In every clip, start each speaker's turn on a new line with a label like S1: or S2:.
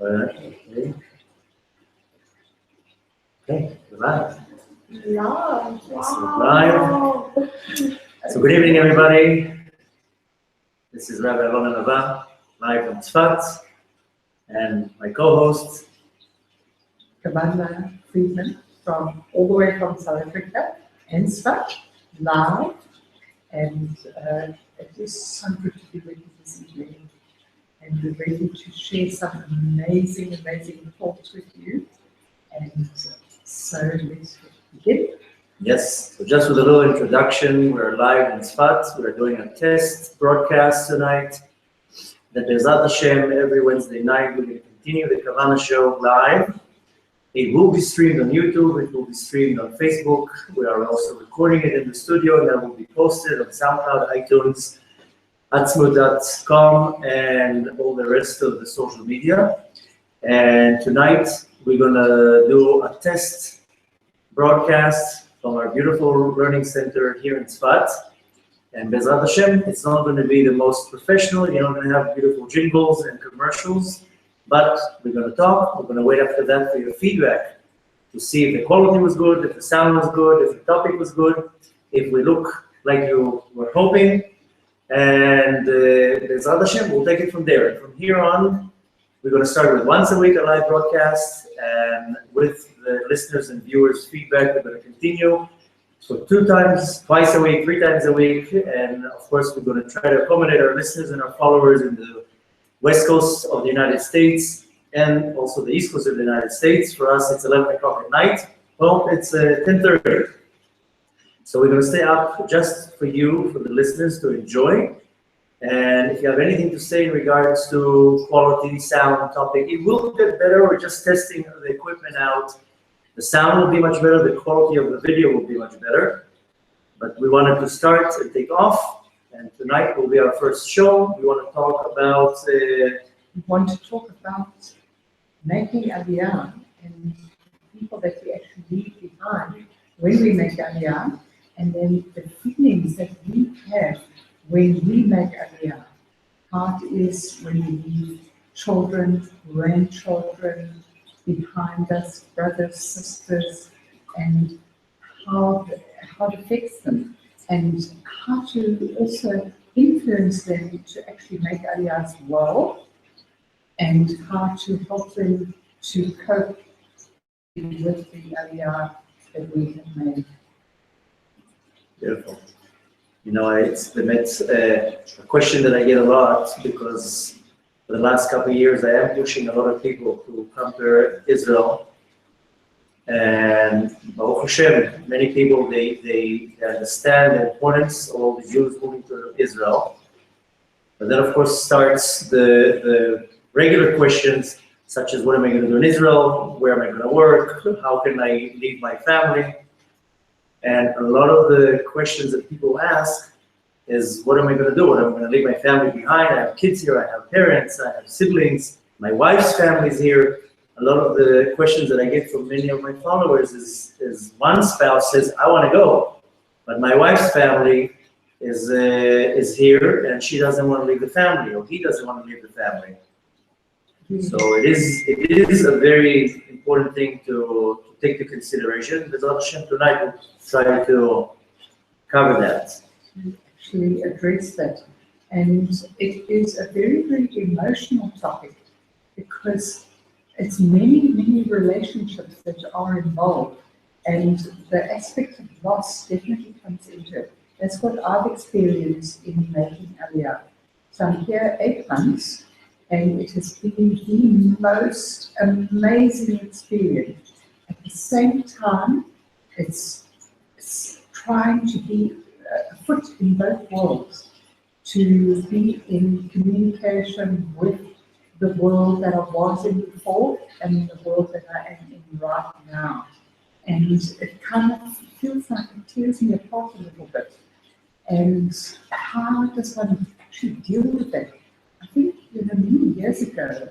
S1: Okay. Okay, live.
S2: Wow.
S1: Live. So good evening, everybody. This is Rabbi Anava, live from Tzfat, and my co-host,
S2: Kavanah, Friedman, from all the way from South Africa, and Tzfat, live, and it is so good to be with you this evening, and we're ready to share some amazing thoughts with you, and so let's begin.
S1: Yes, so just with a little introduction, we're live in Tzfat. We're doing a test broadcast tonight. That B'ezrat Hashem, every Wednesday night, we're going to continue the Kavanah show live. It will be streamed on YouTube, it will be streamed on Facebook. We are also recording it in the studio, and that will be posted on SoundCloud, iTunes, atzmo.com, and all the rest of the social media. And tonight, we're going to do a test broadcast from our beautiful learning center here in Tzfat. And B'ezrat Hashem, it's not going to be the most professional, you're not going to have beautiful jingles and commercials, but we're going to talk. We're going to wait after that for your feedback to see if the quality was good, if the sound was good, if the topic was good, if we look like you were hoping. And B'ezrat Hashem, we'll take it from there. And from here on, we're going to start with once a week a live broadcast, and with the listeners and viewers' feedback, we're going to continue. So 2 times, twice a week, 3 times a week, and of course we're going to try to accommodate our listeners and our followers in the West Coast of the United States and also the East Coast of the United States. For us, it's 11 o'clock at night. Well, it's 10:30. So we're going to stay up just for you, for the listeners to enjoy. And if you have anything to say in regards to quality, sound, topic, it will get better. We're just testing the equipment out. The sound will be much better, the quality of the video will be much better. But we wanted to start and take off, and tonight will be our first show. We want to talk about...
S2: making Aliyah and people that we actually leave behind when we make Aliyah, and then the feelings that we have when we make Aliyah. How it is when we leave children, grandchildren behind us, brothers, sisters, and how it affects them, and how to also influence them to actually make Aliyahs well, and how to help them to cope with the Aliyah that we have made.
S1: Beautiful. You know, it's a question that I get a lot, because for the last couple of years I am pushing a lot of people to come to Israel. And Baruch Hashem, many people, they understand the importance of all the Jews moving to Israel. But then of course starts the regular questions, such as what am I going to do in Israel? Where am I going to work? How can I leave my family? And a lot of the questions that people ask is, what am I going to do? What am I going to leave my family behind? I have kids here, I have parents, I have siblings, my wife's family is here. A lot of the questions that I get from many of my followers is one spouse says, I want to go, but my wife's family is here and she doesn't want to leave the family, or he doesn't want to leave the family. So it is a very important thing to take into consideration. B'ezrat Hashem, tonight we'll try to cover that.
S2: Actually address that. And it is a very, very emotional topic, because it's many relationships that are involved, and the aspect of loss definitely comes into it. That's what I've experienced in making Aliyah. So I'm here 8 months, and it has been the most amazing experience. At the same time, it's trying to be a foot in both worlds, to be in communication with the world that I was in before and the world that I am in right now. And it kind of feels like it tears me apart a little bit. And how does one actually deal with that? I think, many years ago,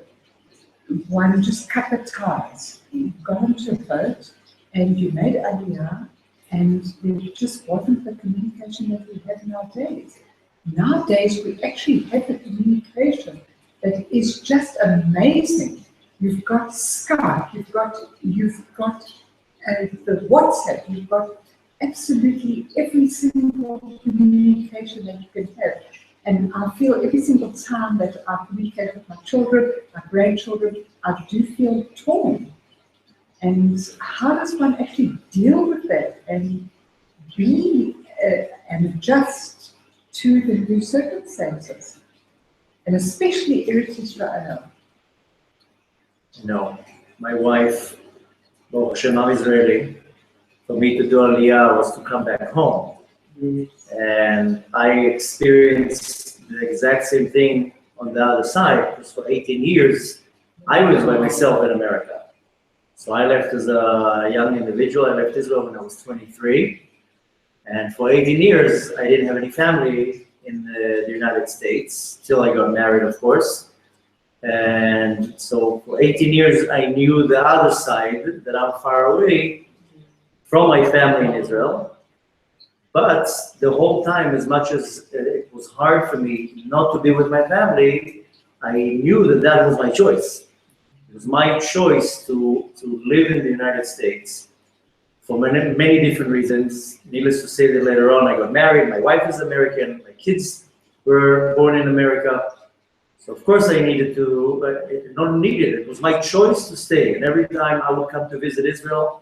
S2: one just cut the ties. You got onto a boat and you made Aliyah, and there just wasn't the communication that we have nowadays. Nowadays, we actually have the communication that is just amazing. you've got Skype, you've got the WhatsApp, you've got absolutely every single communication that you can have. And I feel every single time that I communicate with my children, my grandchildren, I do feel torn. And how does one actually deal with that and be and adjust to the new circumstances? And especially Eretz Israel.
S1: No, my wife, Baruch Hashem, I'm Israeli. For me to do Aliyah was to come back home. And I experienced the exact same thing on the other side, because for 18 years, I was by myself in America. So I left as a young individual. I left Israel when I was 23. And for 18 years, I didn't have any family in the United States, till I got married, of course. And so for 18 years, I knew the other side, that I'm far away from my family in Israel. But the whole time, as much as it was hard for me not to be with my family, I knew that that was my choice. It was my choice to live in the United States for many, many different reasons. Needless to say that later on I got married, my wife is American, my kids were born in America. So of course I needed to, not needed, it was my choice to stay. And every time I would come to visit Israel,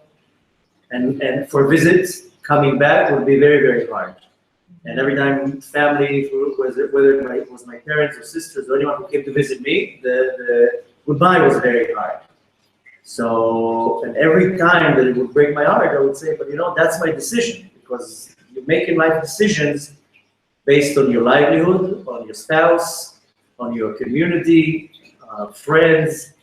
S1: and for visits, coming back would be very, very hard. And every time family, whether it was my parents or sisters or anyone who came to visit me, the goodbye was very hard. So, and every time that it would break my heart, I would say, but you know, that's my decision, because you're making life decisions based on your livelihood, on your spouse, on your community, friends,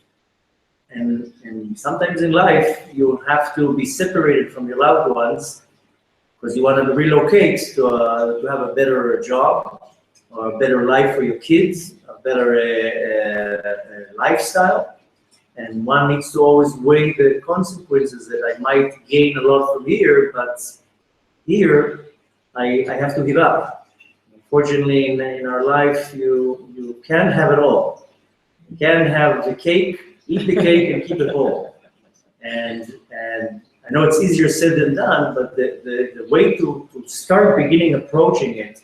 S1: and sometimes in life, you have to be separated from your loved ones because you want to relocate to have a better job, or a better life for your kids, a better lifestyle. And one needs to always weigh the consequences that I might gain a lot from here, but here I have to give up. Unfortunately, in our life, you can't have it all. You can't have the cake, eat the cake, and keep it whole. And I know it's easier said than done, but the way to start beginning approaching it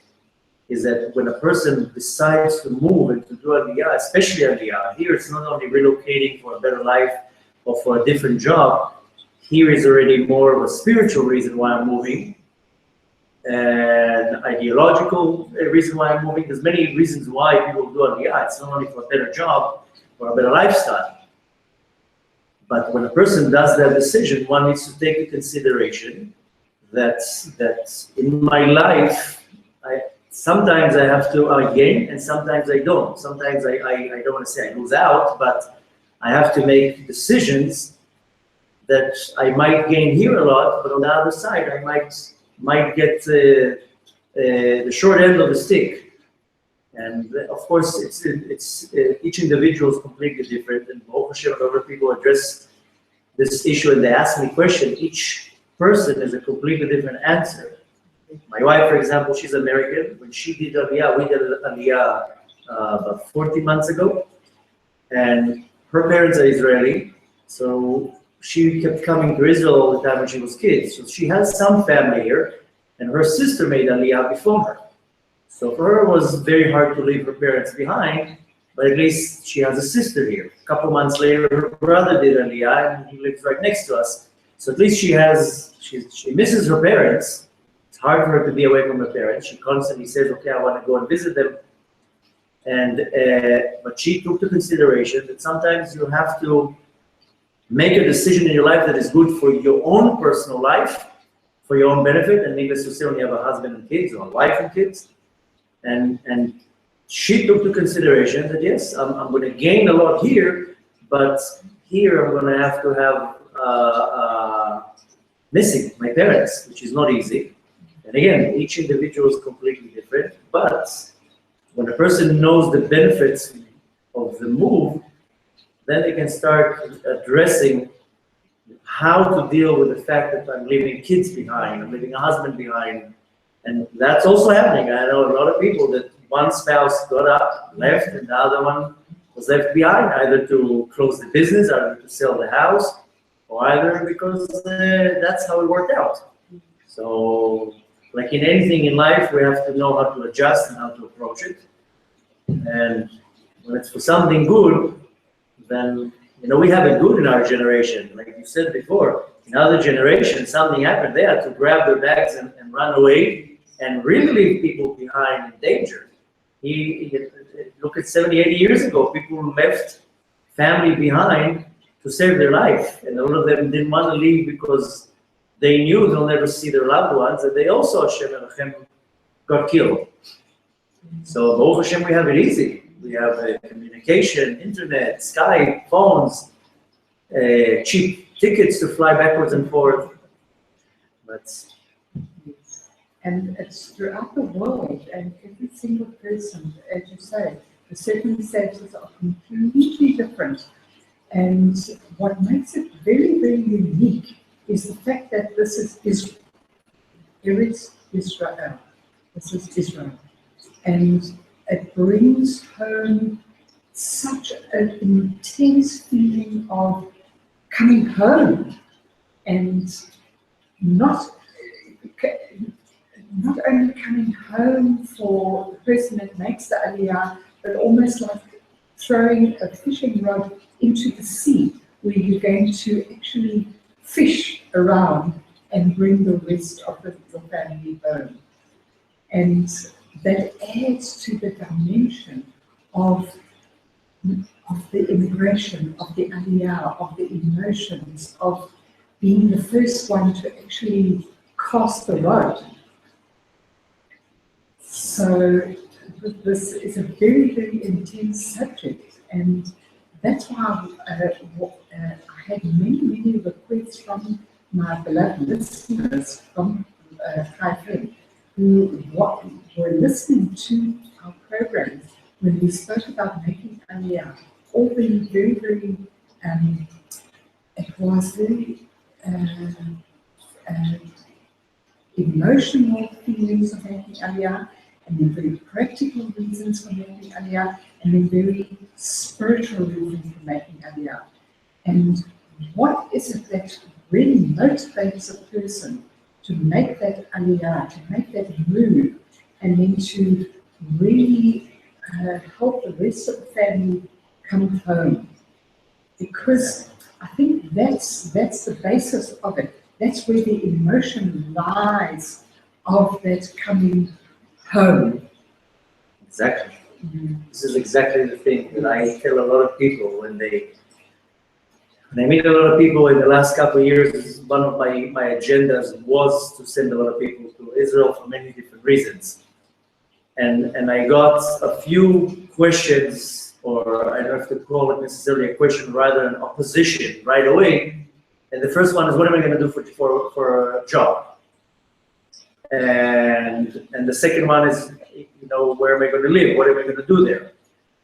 S1: is that when a person decides to move and to do Aliyah, especially Aliyah, here it's not only relocating for a better life or for a different job, here is already more of a spiritual reason why I'm moving, an ideological reason why I'm moving. There's many reasons why people do Aliyah. It's not only for a better job or a better lifestyle. But when a person does that decision, one needs to take into consideration that in my life, sometimes I have to gain, and sometimes I don't. Sometimes I don't want to say I lose out, but I have to make decisions that I might gain here a lot, but on the other side, I might get the short end of the stick. And of course, it's each individual is completely different. And Baruch Hashem, whenever people address this issue and they ask me questions, each person has a completely different answer. My wife, for example, she's American. When she did Aliyah, we did Aliyah about 40 months ago. And her parents are Israeli. So she kept coming to Israel all the time when she was kids. So she has some family here. And her sister made Aliyah before her. So for her, it was very hard to leave her parents behind. But at least she has a sister here. A couple months later, her brother did Aliyah, and he lives right next to us. So at least she misses her parents. It's hard for her to be away from her parents. She constantly says, okay, I want to go and visit them. But she took into consideration that sometimes you have to make a decision in your life that is good for your own personal life, for your own benefit, and needless to say, when you have a husband and kids, or a wife and kids. And she took into consideration that, yes, I'm going to gain a lot here, but here I'm going to have missing my parents, which is not easy. And again, each individual is completely different, but when a person knows the benefits of the move, then they can start addressing how to deal with the fact that I'm leaving kids behind, I'm leaving a husband behind. And that's also happening. I know a lot of people that one spouse got up, left, and the other one was left behind, either to close the business, either to sell the house, or either because that's how it worked out. So, like in anything in life, we have to know how to adjust and how to approach it. And when it's for something good, then, we have it good in our generation. Like you said before, in other generations, something happened. They had to grab their bags and run away and really leave people behind in danger. Look at 70, 80 years ago, people left family behind to save their life. And a lot of them didn't want to leave because they knew they'll never see their loved ones, and they also, Hashem Elohim, got killed. So, Baruch Hashem, we have it easy. We have communication, internet, Skype, phones, cheap tickets to fly backwards and forth.
S2: And it's throughout the world, and every single person, as you say, the circumstances are completely different. And what makes it very, very unique is the fact that this is Israel. This is Israel. And it brings home such an intense feeling of coming home, and not only coming home for the person that makes the Aliyah, but almost like throwing a fishing rod into the sea, where you're going to actually fish around and bring the rest of your family home. And that adds to the dimension of the immigration, of the Aliyah, of the emotions, of being the first one to actually cast the rod. So this is a very, very intense subject, and that's why I had many, many requests from my beloved listeners from Paving, who were listening to our programs when we spoke about making Aliyah, all being very, very, it was very emotional feelings of making Aliyah, and then very practical reasons for making Aliyah, and then very spiritual reasons for making Aliyah. And what is it that really motivates a person to make that Aliyah, to make that move, and then to really help the rest of the family come home? Because I think that's the basis of it. That's where the emotion lies of that coming home.
S1: Exactly. This is exactly the thing that I tell a lot of people when I meet a lot of people in the last couple of years. One of my agendas was to send a lot of people to Israel for many different reasons. And I got a few questions, or I don't have to call it necessarily a question, rather an opposition right away. And the first one is, what am I going to do for a job? And the second one is, where am I going to live? What am I going to do there?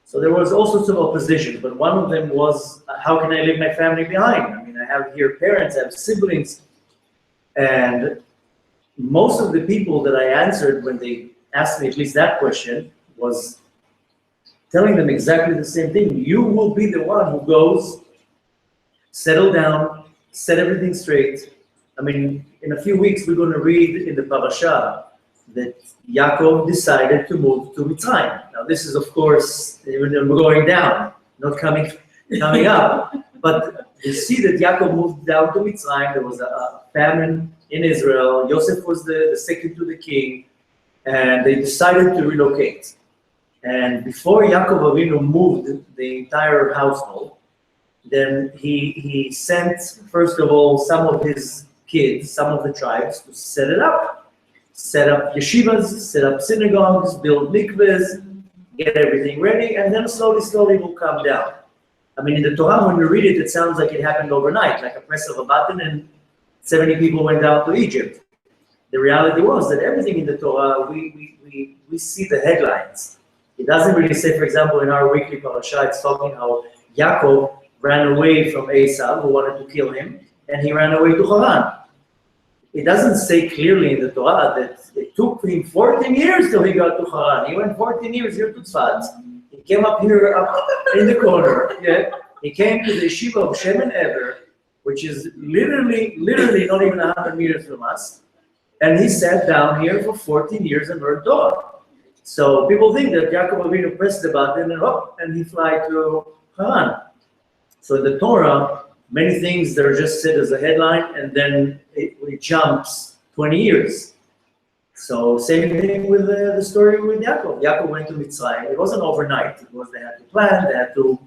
S1: So there was all sorts of opposition, but one of them was, how can I leave my family behind? I mean, I have here parents, I have siblings, and most of the people that I answered when they asked me at least that question was telling them exactly the same thing. You will be the one who goes, settle down, set everything straight. I mean, in a few weeks, we're going to read in the parasha that Yaakov decided to move to Mitzrayim. Now, this is, of course, we're going down, not coming up. But you see that Yaakov moved down to Mitzrayim. There was a famine in Israel. Yosef was the second to the king, and they decided to relocate. And before Yaakov Avinu moved the entire household, then he sent, first of all, some of his kids, some of the tribes, to set it up. Set up yeshivas, set up synagogues, build mikvahs, get everything ready, and then slowly will come down. I mean, in the Torah, when you read it, it sounds like it happened overnight, like a press of a button, and 70 people went down to Egypt. The reality was that everything in the Torah, we see the headlines. It doesn't really say, for example, in our weekly parasha, it's talking how Yaakov ran away from Esau, who wanted to kill him, and he ran away to Haran. It doesn't say clearly in the Torah that it took him 14 years till he got to Haran. He went 14 years here to Tzfat. He came up here, up in the corner. Yeah, he came to the yeshiva of Shemen Ever, which is literally not even 100 meters from us. And he sat down here for 14 years and learned Torah. So people think that Yaakov Avinu pressed the button and he fly to Haran. So in the Torah, many things that are just said as a headline, and then it jumps 20 years. So same thing with the story with Yaakov. Yaakov went to Mitzrayim. It wasn't overnight. It was they had to plan, they had to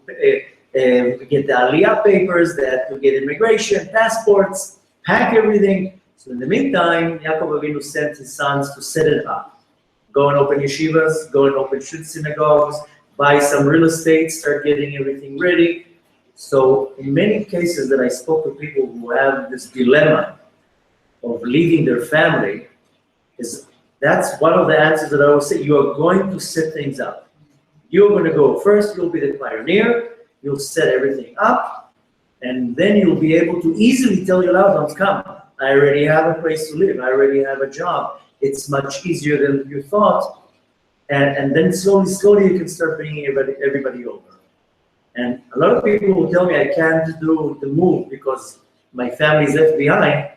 S1: get the Aliyah papers, they had to get immigration, passports, pack everything. So in the meantime, Yaakov Avinu sent his sons to set it up. Go and open yeshivas, go and open synagogues, buy some real estate, start getting everything ready. So in many cases that I spoke to people who have this dilemma of leaving their family, that's one of the answers that I always say. You are going to set things up. You're going to go first, you'll be the pioneer, you'll set everything up, and then you'll be able to easily tell your loved ones, come, I already have a place to live, I already have a job. It's much easier than you thought. And then slowly you can start bringing everybody over. And a lot of people will tell me I can't do the move because my family's left behind.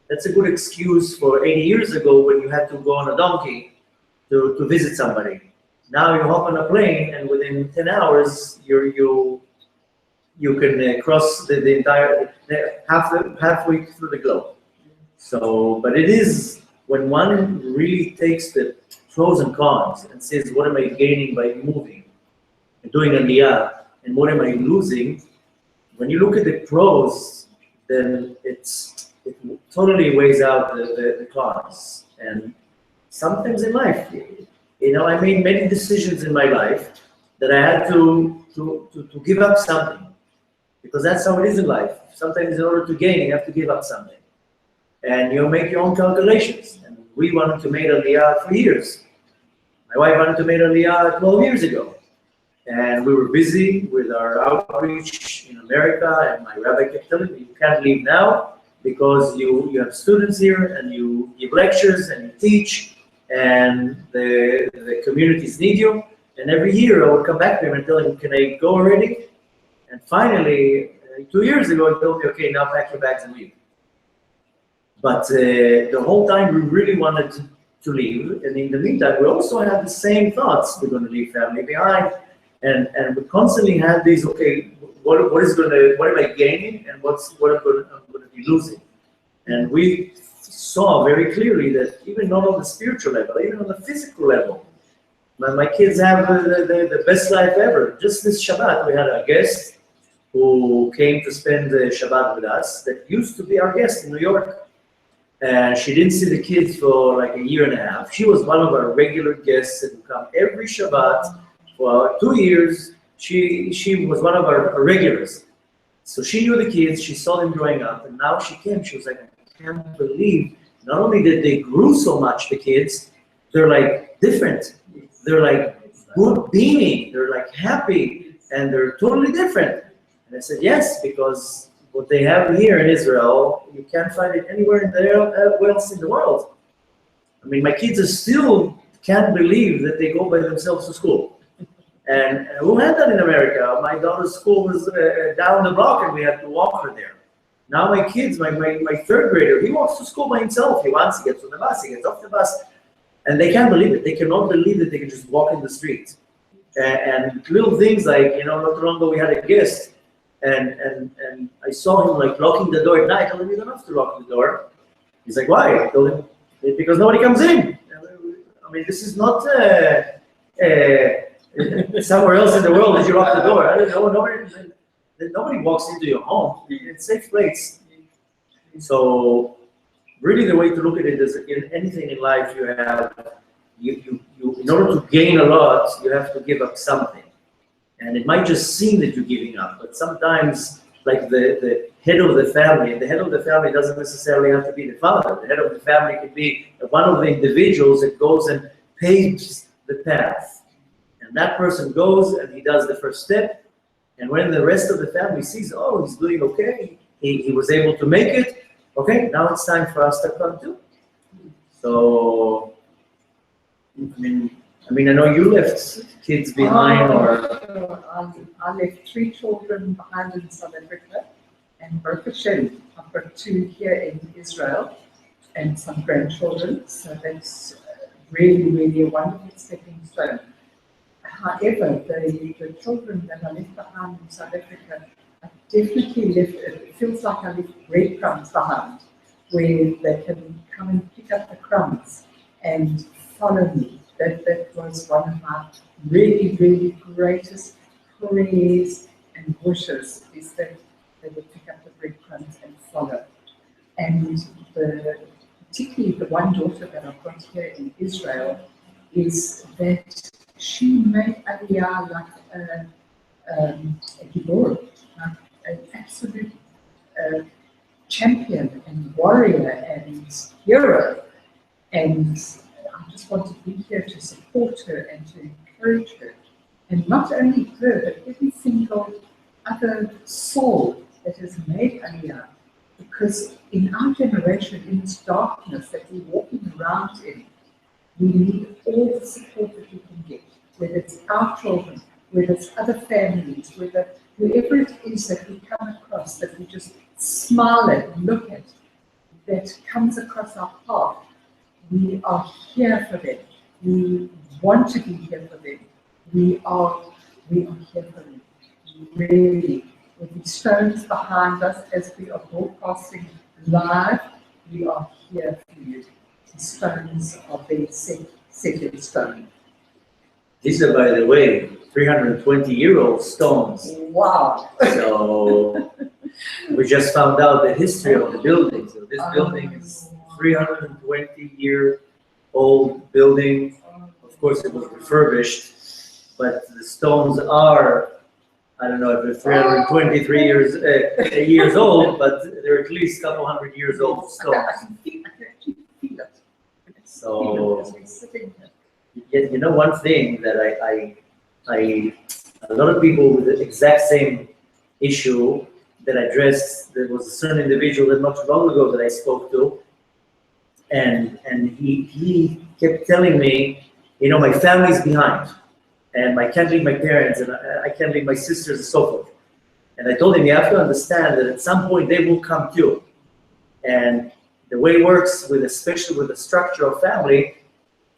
S1: That's a good excuse for 80 years ago when you had to go on a donkey to visit somebody. Now you hop on a plane and within 10 hours you can cross the entire, halfway through the globe. So, but it is, when one really takes the pros and cons and says, what am I gaining by moving and doing Aliyah, and what am I losing? When you look at the pros, then it totally weighs out the cons. And sometimes in life, I made many decisions in my life that I had to give up something, because that's how it is in life. Sometimes in order to gain, you have to give up something. And you make your own calculations. And we wanted to make Aliyah for years. My wife wanted to make Aliyah 12 years ago. And we were busy with our outreach in America, and my rabbi kept telling me, you can't leave now because you have students here and you give lectures and you teach, and the communities need you. And every year I would come back to him and tell him, can I go already? And finally, 2 years ago, he told me, okay, now pack your bags and leave. But the whole time we really wanted to leave, and in the meantime, we also had the same thoughts. We're going to leave family behind, and we constantly had these. Okay, what am I gaining, and what I'm going to be losing? And we saw very clearly that even not on the spiritual level, even on the physical level, my kids have the best life ever. Just this Shabbat, we had a guest who came to spend the Shabbat with us that used to be our guest in New York. And she didn't see the kids for like a year and a half. She was one of our regular guests that would come every Shabbat for 2 years. She was one of our regulars. So she knew the kids, she saw them growing up, and now she came, she was like, I can't believe, not only did they grew so much, the kids, they're like different. They're like good, beaming, they're like happy, and they're totally different. And I said, yes, because what they have here in Israel, you can't find it anywhere else in the world. I mean, my kids still can't believe that they go by themselves to school. And who had that in America? My daughter's school was down the block and we had to walk her there. Now my kids, my third grader, he walks to school by himself. He gets on the bus, he gets off the bus. And they can't believe it. They cannot believe that they can just walk in the street. And little things like, not too long ago we had a guest, and I saw him like locking the door at night. I told him, you don't have to lock the door. He's like, why? I told him, because nobody comes in. I mean, this is not somewhere else in the world that you lock the door. I don't know, nobody walks into your home. It's a safe place. So really the way to look at it is in anything in life you have, you in order to gain a lot, you have to give up something. And it might just seem that you're giving up, but sometimes, like the head of the family, and the head of the family doesn't necessarily have to be the father. The head of the family could be one of the individuals that goes and paves the path. And that person goes and he does the first step. And when the rest of the family sees, oh, he's doing okay, he was able to make it, okay, now it's time for us to come too. So, I mean, I mean, I know you left kids behind, or
S2: I left 3 children behind in South Africa, and Baruch Hashem, I've got 2 here in Israel, and some grandchildren, so that's really, really a wonderful stepping stone. However, the children that I left behind in South Africa, I definitely left, it feels like I left breadcrumbs behind, where they can come and pick up the crumbs and follow me. That was one of my really, really greatest prayers and wishes, is that they would pick up the breadcrumbs and follow. And particularly the one daughter that I've got here in Israel, is that she made Aliya like a gibor, like an absolute champion and warrior and hero. And I just want to be here to support her and to encourage her. And not only her, but every single other soul that has made Aliya. Because in our generation, in this darkness that we're walking around in, we need all the support that we can get, whether it's our children, whether it's other families, whether whoever it is that we come across, that we just smile at, look at, that comes across our path. We are here for them. We want to be here for them. We are here for them. Really, with these stones behind us as we are broadcasting live, we are here for you. The stones are being set in stone.
S1: these are, by the way, 320-year-old stones.
S2: Wow.
S1: So we just found out the history of the building. So this building is 320-year-old building. Of course, it was refurbished, but the stones are, I don't know if they're 323 years old, but they're at least a couple hundred years old stones.
S2: I can actually feel it.
S1: So, you know, one thing that a lot of people with the exact same issue that I addressed, there was a certain individual that not too long ago that I spoke to, and he kept telling me, you know, my family's behind, and I can't leave my parents, and I can't leave my sisters, and so forth. And I told him, you have to understand that at some point they will come too. And the way it works, with especially with the structure of family,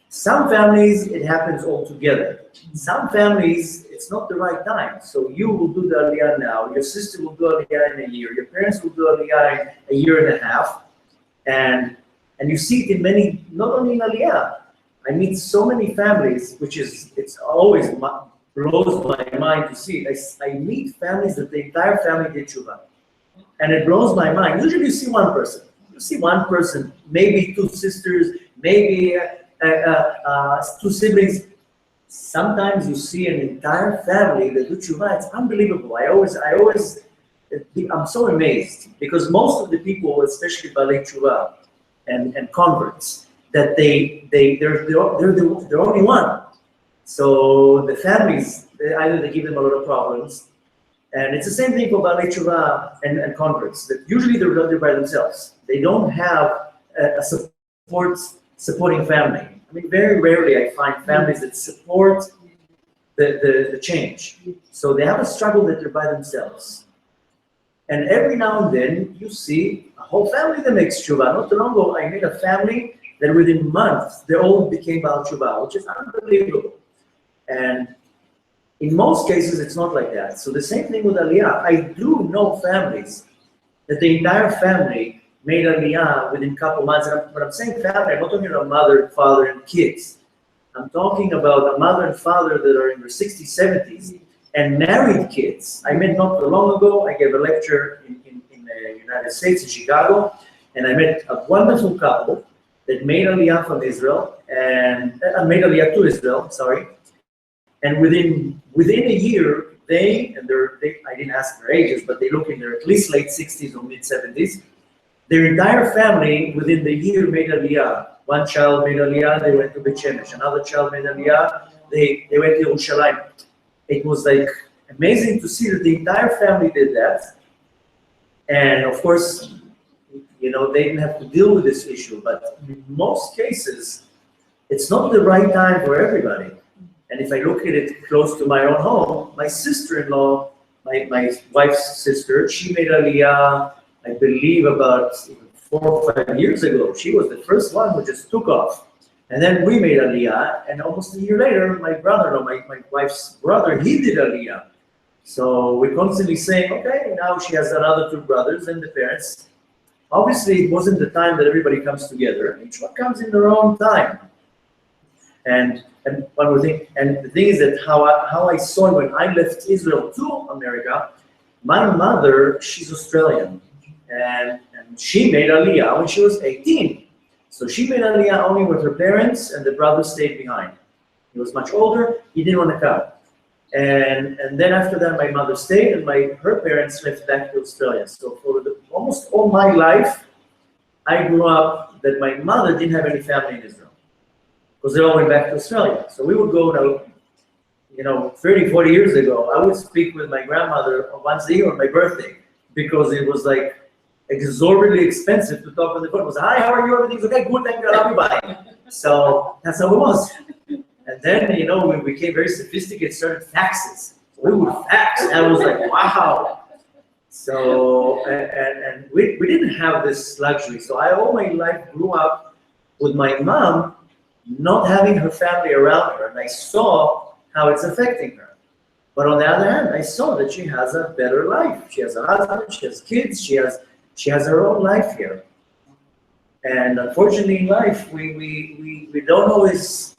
S1: some families, it happens all together. Some families, it's not the right time. So you will do the Aliyah now, your sister will do Aliyah in a year, your parents will do Aliyah in a year and a half. And you see it in many, not only in Aliyah. I meet so many families, which is, it's always blows my mind to see it. I meet families that the entire family did tshuva. And it blows my mind. Usually you see one person. You see one person, maybe two sisters, maybe 2 siblings. Sometimes you see an entire family that do tshuva. It's unbelievable. I'm so amazed, because most of the people, especially Balei tshuva and converts, that they're the only one. So the families, either they give them a lot of problems, and it's the same thing for Balei tshuva and converts, that usually they're by themselves. They don't have a supporting family. I mean, very rarely I find families that support the change. So they have a struggle that they're by themselves. And every now and then you see a whole family that makes tshuva. Not too long ago, I met a family that within months, they all became Baal tshuva, which is unbelievable. And in most cases, it's not like that. So the same thing with Aliyah. I do know families that the entire family made Aliyah within a couple months. And when I'm saying family, I'm not talking about mother, father, and kids. I'm talking about a mother and father that are in their 60s, 70s, and married kids. I met not too long ago, I gave a lecture in the United States, in Chicago, and I met a wonderful couple that made Aliyah from Israel, and made Aliyah to Israel, sorry. And within a year, I didn't ask their ages, but they look in their at least late 60s or mid 70s. Their entire family, within the year, made Aliyah. One child made Aliyah, they went to Beit Shemesh. Another child made Aliyah, they went to Yerushalayim. It was like amazing to see that the entire family did that. And of course, you know, they didn't have to deal with this issue, but in most cases, it's not the right time for everybody. And if I look at it close to my own home, my sister-in-law, my wife's sister, she made Aliyah, I believe, about 4 or 5 years ago. She was the first one who just took off. And then we made Aliyah, and almost a year later, my brother, my wife's brother, he did Aliyah. So we're constantly saying, okay, now she has another 2 brothers and the parents. Obviously, it wasn't the time that everybody comes together. Each one comes in their own time. And one more thing, and the thing is that how I saw it when I left Israel to America, my mother, she's Australian, and she made Aliyah when she was 18. So she made Aliyah only with her parents, and the brother stayed behind. He was much older, he didn't want to come. And then after that, my mother stayed, and her parents left back to Australia. So for almost all my life, I grew up that my mother didn't have any family in Israel, because they all went back to Australia. So we would go to, 30, 40 years ago, I would speak with my grandmother once a year on my birthday, because it was like exorbitantly expensive to talk on the phone. It was, hi, how are you? Everything's okay, good, thank you, I love you, bye. So that's how it was. And then, we became very sophisticated, started faxes. So we would fax, and I was like, wow. So, and we didn't have this luxury. So I all my life grew up with my mom not having her family around her, and I saw how it's affecting her. But on the other hand, I saw that she has a better life. She has a husband, she has kids, she has her own life here. And unfortunately in life, we don't always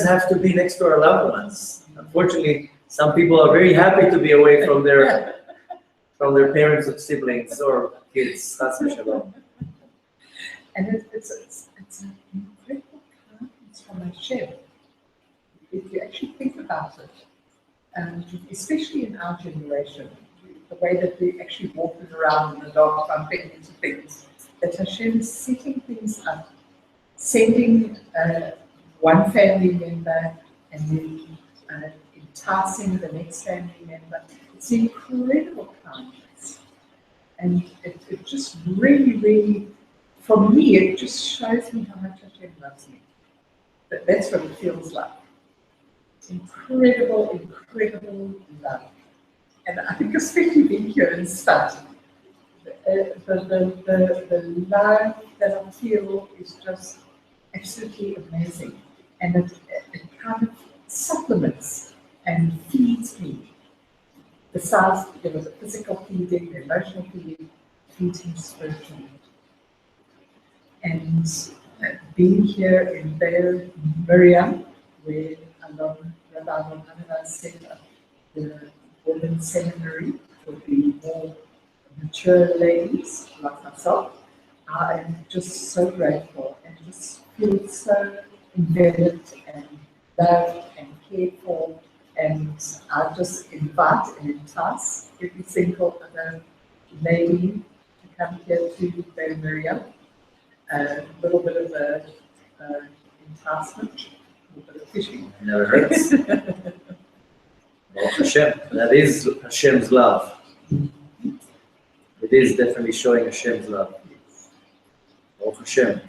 S1: have to be next to our loved ones. Unfortunately, some people are very happy to be away from their parents or siblings or kids. That's for sure.
S2: And it's an incredible kindness from Hashem. If you actually think about it, especially in our generation, the way that we actually walking around in the dark, bumping into things, that Hashem is setting things up, sending one family member and then enticing the next family member. It's incredible kindness. And it just really, really, for me, it just shows me how much Hashem loves me. But that's what it feels like. Incredible, incredible love. And I think especially being here in Tzfat, the love that I feel is just absolutely amazing. And it kind of supplements and feeds me. Besides, there was a physical feeding, the emotional feeding, feeds me spiritually. And being here in Be'er Miriam, where Rabbi Anava set up the women's seminary for the more mature ladies like myself, I am just so grateful and just feel so embedded and loved and cared for. And I just invite and entice every single other lady to come here to Be'er Miriam. A little bit of enticement, a little bit of fishing.
S1: It never hurts. Well, Hashem, that is Hashem's love. It is definitely showing Hashem's love. Baruch Hashem.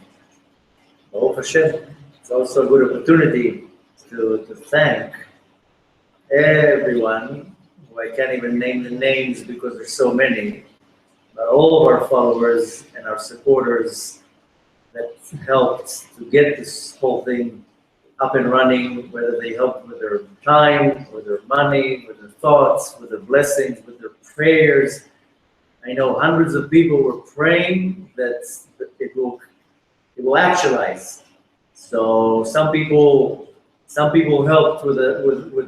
S1: Baruch Hashem. It's also a good opportunity to thank everyone, who I can't even name the names because there's so many, but all of our followers and our supporters that helped to get this whole thing up and running, whether they helped with their time, with their money, with their thoughts, with their blessings, with their prayers. I know hundreds of people were praying that it will actualize. So some people helped with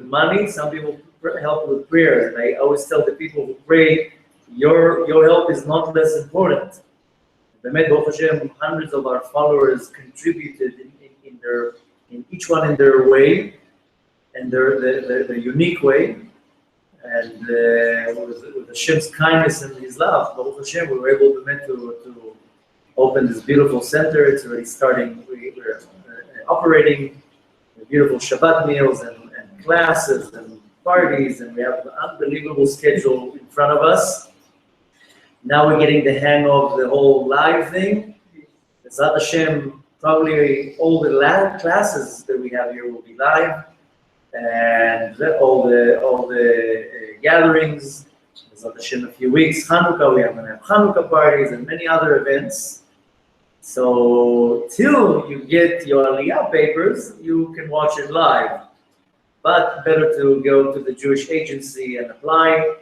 S1: money, some people helped with prayers. And I always tell the people who pray, your help is not less important. Baruch Hashem, hundreds of our followers contributed in each one in their way, and their unique way, and with Hashem's kindness and His love, Baruch Hashem, we were able to open this beautiful center. It's already starting. We're operating beautiful Shabbat meals and classes and parties, and we have an unbelievable schedule in front of us. Now we're getting the hang of the whole live thing. B'ezrat Hashem, probably all the classes that we have here will be live, and all the gatherings. In a few weeks, Hanukkah, we are going to have Hanukkah parties and many other events. So till you get your Aliyah papers, you can watch it live. But better to go to the Jewish agency and apply,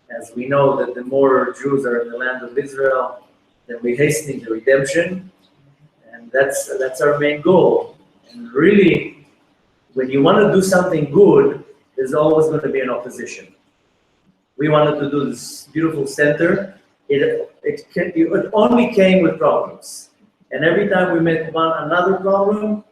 S1: as we know that the more Jews are in the land of Israel, then we're hastening the redemption, and that's our main goal. And really, when you want to do something good, there's always going to be an opposition. We wanted to do this beautiful center. It only came with problems. And every time we met another problem,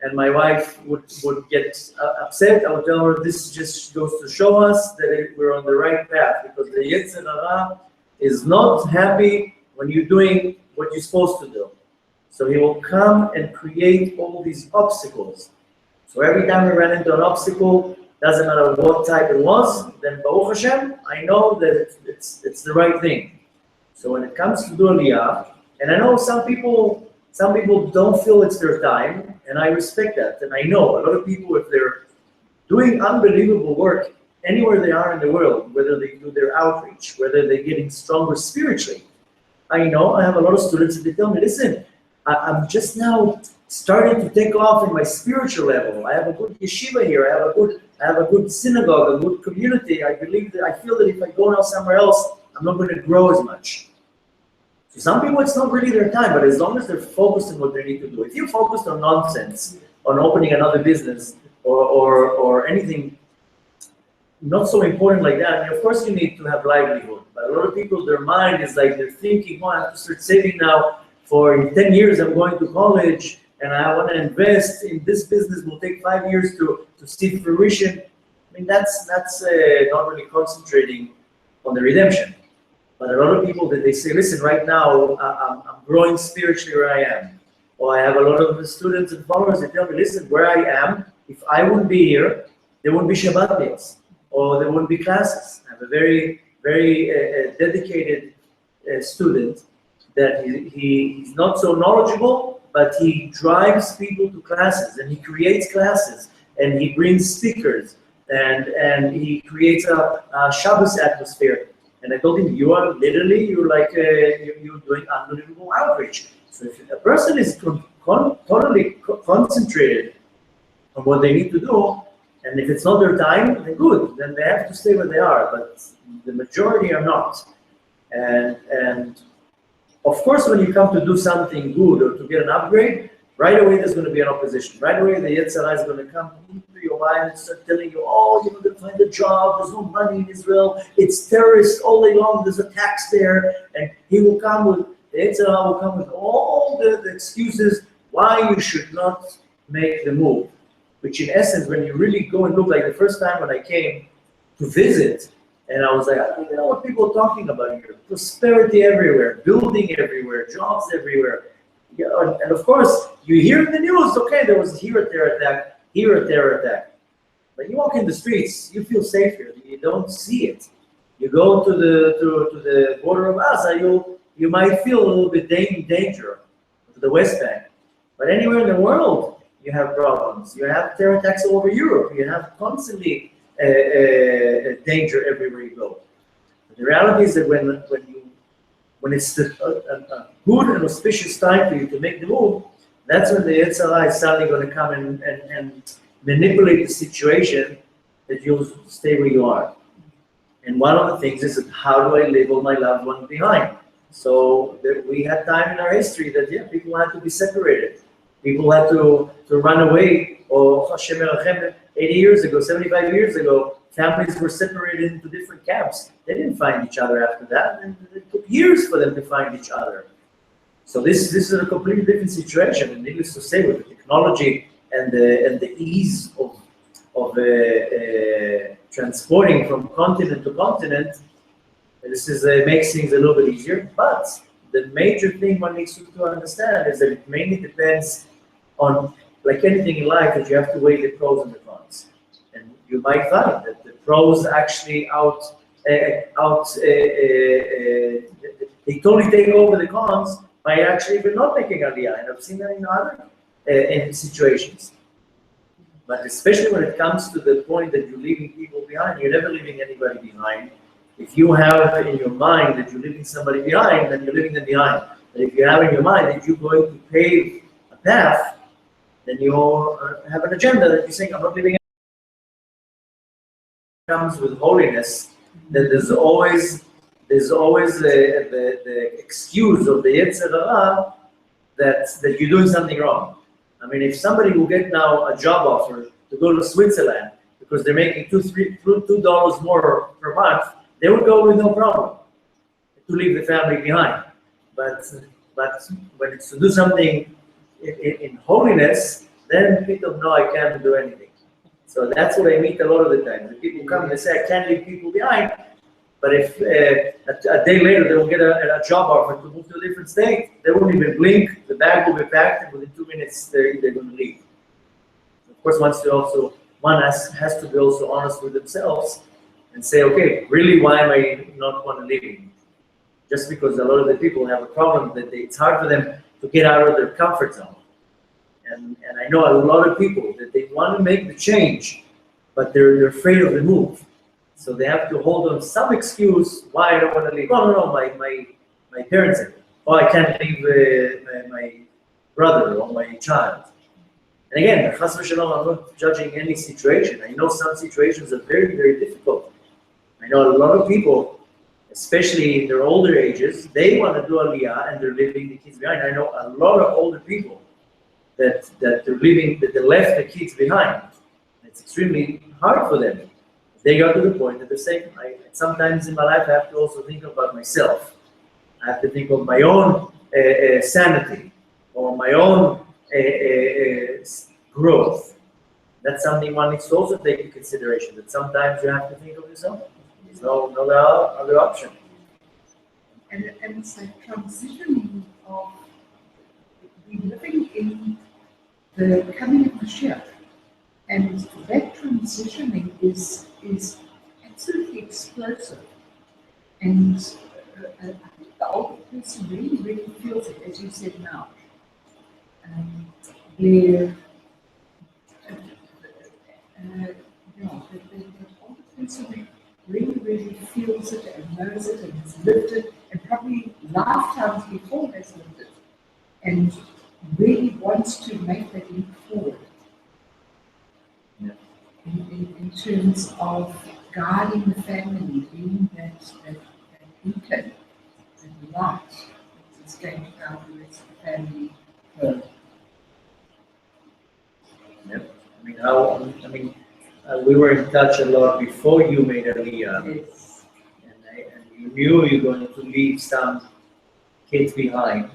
S1: and my wife would get upset, I would tell her this just goes to show us that we're on the right path, because the Yetzer Hara is not happy when you're doing what you're supposed to do. So he will come and create all these obstacles. So every time we ran into an obstacle, doesn't matter what type it was, then Baruch Hashem, I know that it's the right thing. So when it comes to do Aliyah, and I know some people don't feel it's their time, and I respect that. And I know a lot of people, if they're doing unbelievable work anywhere they are in the world, whether they do their outreach, whether they're getting stronger spiritually. I know I have a lot of students that they tell me, listen, I'm just now starting to take off in my spiritual level. I have a good yeshiva here. I have a good synagogue, a good community. I feel that if I go now somewhere else, I'm not going to grow as much. So some people, it's not really their time, but as long as they're focused on what they need to do. If you're focused on nonsense, on opening another business or anything not so important like that, I mean, of course you need to have livelihood. But a lot of people, their mind is like they're thinking, I have to start saving now. For 10 years, I'm going to college, and I want to invest in this business. Will take 5 years to see fruition. I mean, that's not really concentrating on the redemption. But a lot of people that they say, listen, right now I'm growing spiritually where I am. Or I have a lot of students and followers that tell me, listen, where I am, if I wouldn't be here, there wouldn't be Shabbat meals, or there wouldn't be classes. I have a very, very dedicated student that he's not so knowledgeable, but he drives people to classes, and he creates classes, and he brings speakers, and he creates a Shabbos atmosphere. And I told him, you're doing unbelievable outreach. So if a person is totally concentrated on what they need to do, and if it's not their time, then good, then they have to stay where they are, but the majority are not. And of course, when you come to do something good or to get an upgrade, right away there's going to be an opposition. Right away the Yetzer Hara is going to come into your mind and start telling you, oh, you're going to find a job, there's no money in Israel, it's terrorists all day long, there's a tax there, and he will come with, the Yetzer Hara will come with all the excuses why you should not make the move. Which in essence, when you really go and look, like the first time when I came to visit, and I was like, I don't even know what people are talking about here. Prosperity everywhere, building everywhere, jobs everywhere. Yeah, and of course, you hear in the news, okay, there was here a terror attack, here a terror attack. But you walk in the streets, you feel safe here. You don't see it. You go to the border of Gaza, you might feel a little bit danger to the West Bank. But anywhere in the world, you have problems. You have terror attacks all over Europe. You have constantly danger everywhere you go. But the reality is that when it's a good and auspicious time for you to make the move, that's when the Yetzer Hara is suddenly going to come and manipulate the situation that you'll stay where you are. And one of the things is that how do I leave all my loved ones behind? So we had time in our history that people had to be separated. People had to run away, or 80 years ago, 75 years ago, families were separated into different camps. They didn't find each other after that, and it took years for them to find each other. So this is a completely different situation, and needless to say, with the technology and the ease of transporting from continent to continent, this makes things a little bit easier. But the major thing one needs to understand is that it mainly depends on, like anything in life, that you have to weigh the pros and the cons. And you might find that the pros actually they totally take over the cons, might actually even not making Aliyah, and I've seen that in other in situations. But especially when it comes to the point that you're leaving people behind, you're never leaving anybody behind. If you have in your mind that you're leaving somebody behind, then you're leaving them behind. But if you have in your mind that you're going to pave a path, then you have an agenda that you're saying, I'm not leaving. Comes with holiness, that there's always the excuse of the Yetzer Hara that you're doing something wrong. I mean, if somebody will get now a job offer to go to Switzerland because they're making $2 more per month, they would go with no problem to leave the family behind. But when it's to do something in holiness, then people know I can't do anything. So that's what I meet a lot of the time. The people come and they say I can't leave people behind, but if a day later they will get a job offer to move to a different state, they won't even blink. The bag will be packed, and within 2 minutes they're going to leave. Of course, one has to be also honest with themselves and say, okay, really, why am I not want to leave? Just because a lot of the people have a problem that it's hard for them to get out of their comfort zone. And I know a lot of people that they want to make the change, but they're afraid of the move. So they have to hold on some excuse why I don't want to leave. Oh, no, my parents said, oh, I can't leave my brother or my child. And again, chas v'shalom, I'm not judging any situation. I know some situations are very, very difficult. I know a lot of people, especially in their older ages, they want to do Aliyah and they're leaving the kids behind. I know a lot of older people that they left the kids behind. It's extremely hard for them. They got to the point that they're saying, sometimes in my life I have to also think about myself. I have to think of my own sanity or my own growth. That's something one needs to also take into consideration, that sometimes you have to think of yourself. There's no other option.
S2: And it's a transitioning of we living in the coming of Mashiach. And that transitioning is absolutely explosive. And I think the older person really feels it, as you said now. The older person really feels it and knows it and has lived it, and probably lifetimes before has lived it, and really wants to make that leap forward.
S1: Yeah.
S2: In terms of guiding the family, being that beacon, that light that is going to guide the rest of the family home.
S1: Yep. We were in touch a lot before you made Aliyah.
S2: Yes.
S1: And you knew you're going to leave some kids behind.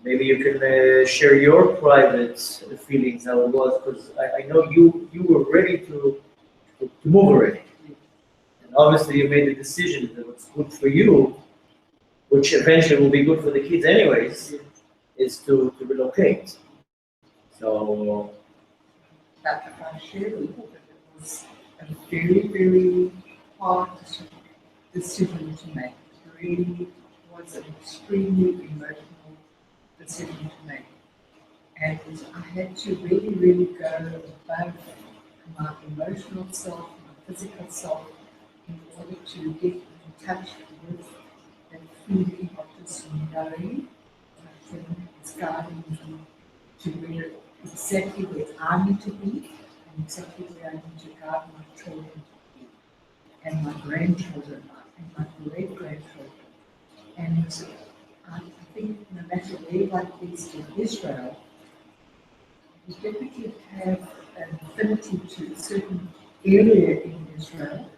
S1: Maybe you can share your private feelings, how it was, because I know you were ready to move already. And obviously you made the decision that what's good for you, which eventually will be good for the kids anyways, is to relocate. So
S2: That if I share a little bit, it was a very hard decision to make. It really was an extremely emotional decision to make. And I had to really go above my emotional self, my physical self, in order to get in touch with that feeling of just knowing that thing is guiding me to where exactly where I need to be and exactly where I need to guide my children to be, and my grandchildren and my great-grandchildren. And I think no matter where one is in Israel, you definitely have an affinity to a certain area in Israel.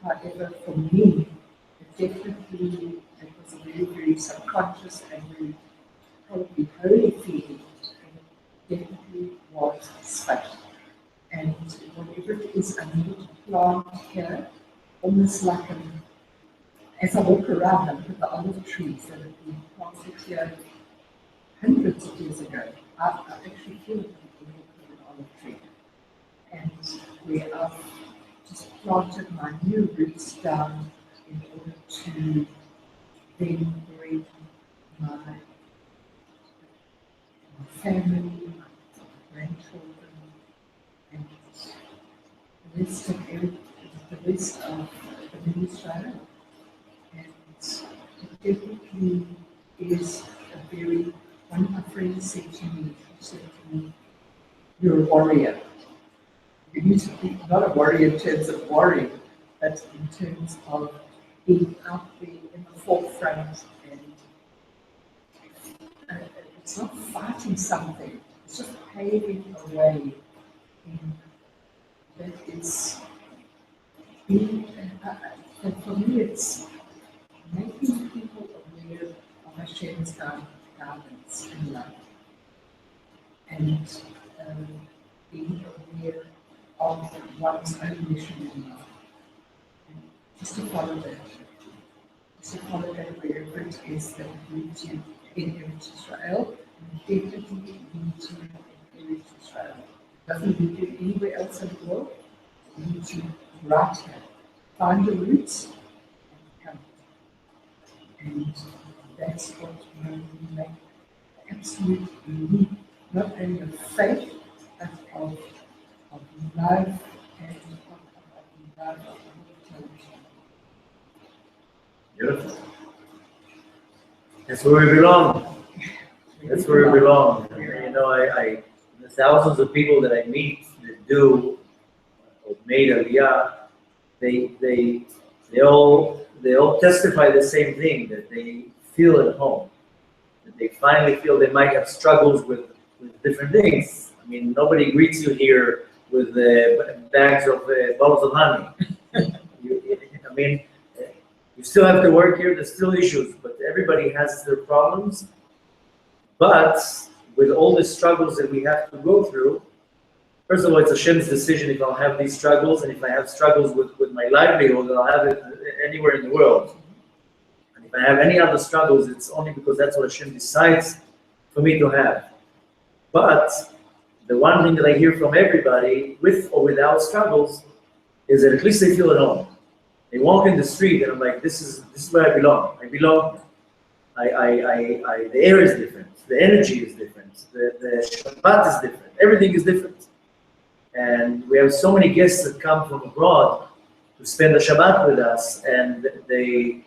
S2: However, for me, it was a very subconscious and very probably holy feeling. And it definitely was Tzfat. And whatever it is, I needed to plant here, almost like as I walk around, I look at the olive trees that have been planted here hundreds of years ago. I actually feel it when I look at an olive tree. And where I've just planted my new roots down in order to then bring my family, grandchildren, and the rest of the Israel. And it definitely is a very, one of my friends said to me, you're a warrior. You need to be not a warrior in terms of worrying, but in terms of being out there in the forefront, and it's not fighting something, it's just paving a way. And that is being, and for me it's making people aware of Hashem's guidance in life, and being aware of one's own mission in life. And just to follow that. Just to follow that wherever it is that we need to inherit Israel, and definitely we need to inherit Israel. It doesn't need to be anywhere else in the world. We need to right here. Find your roots and come. And that's what we make absolute unique, not only of faith, but of love and of love of intelligence.
S1: Beautiful. That's where we belong. That's where we belong. You know, the thousands of people that I meet that do or made Aliyah, they all testify the same thing, that they feel at home, that they finally feel they might have struggles with different things. I mean, nobody greets you here with bags of bottles of honey. I mean, you still have to work here. There's still issues, but everybody has their problems. But with all the struggles that we have to go through, first of all, it's Hashem's decision if I'll have these struggles, and if I have struggles with my livelihood, I'll have it anywhere in the world. And if I have any other struggles, it's only because that's what Hashem decides for me to have. But the one thing that I hear from everybody, with or without struggles, is that at least they feel at home. They walk in the street and I'm like, this is where I belong. I belong. The air is different. The energy is different. The Shabbat is different. Everything is different. And we have so many guests that come from abroad to spend the Shabbat with us, and they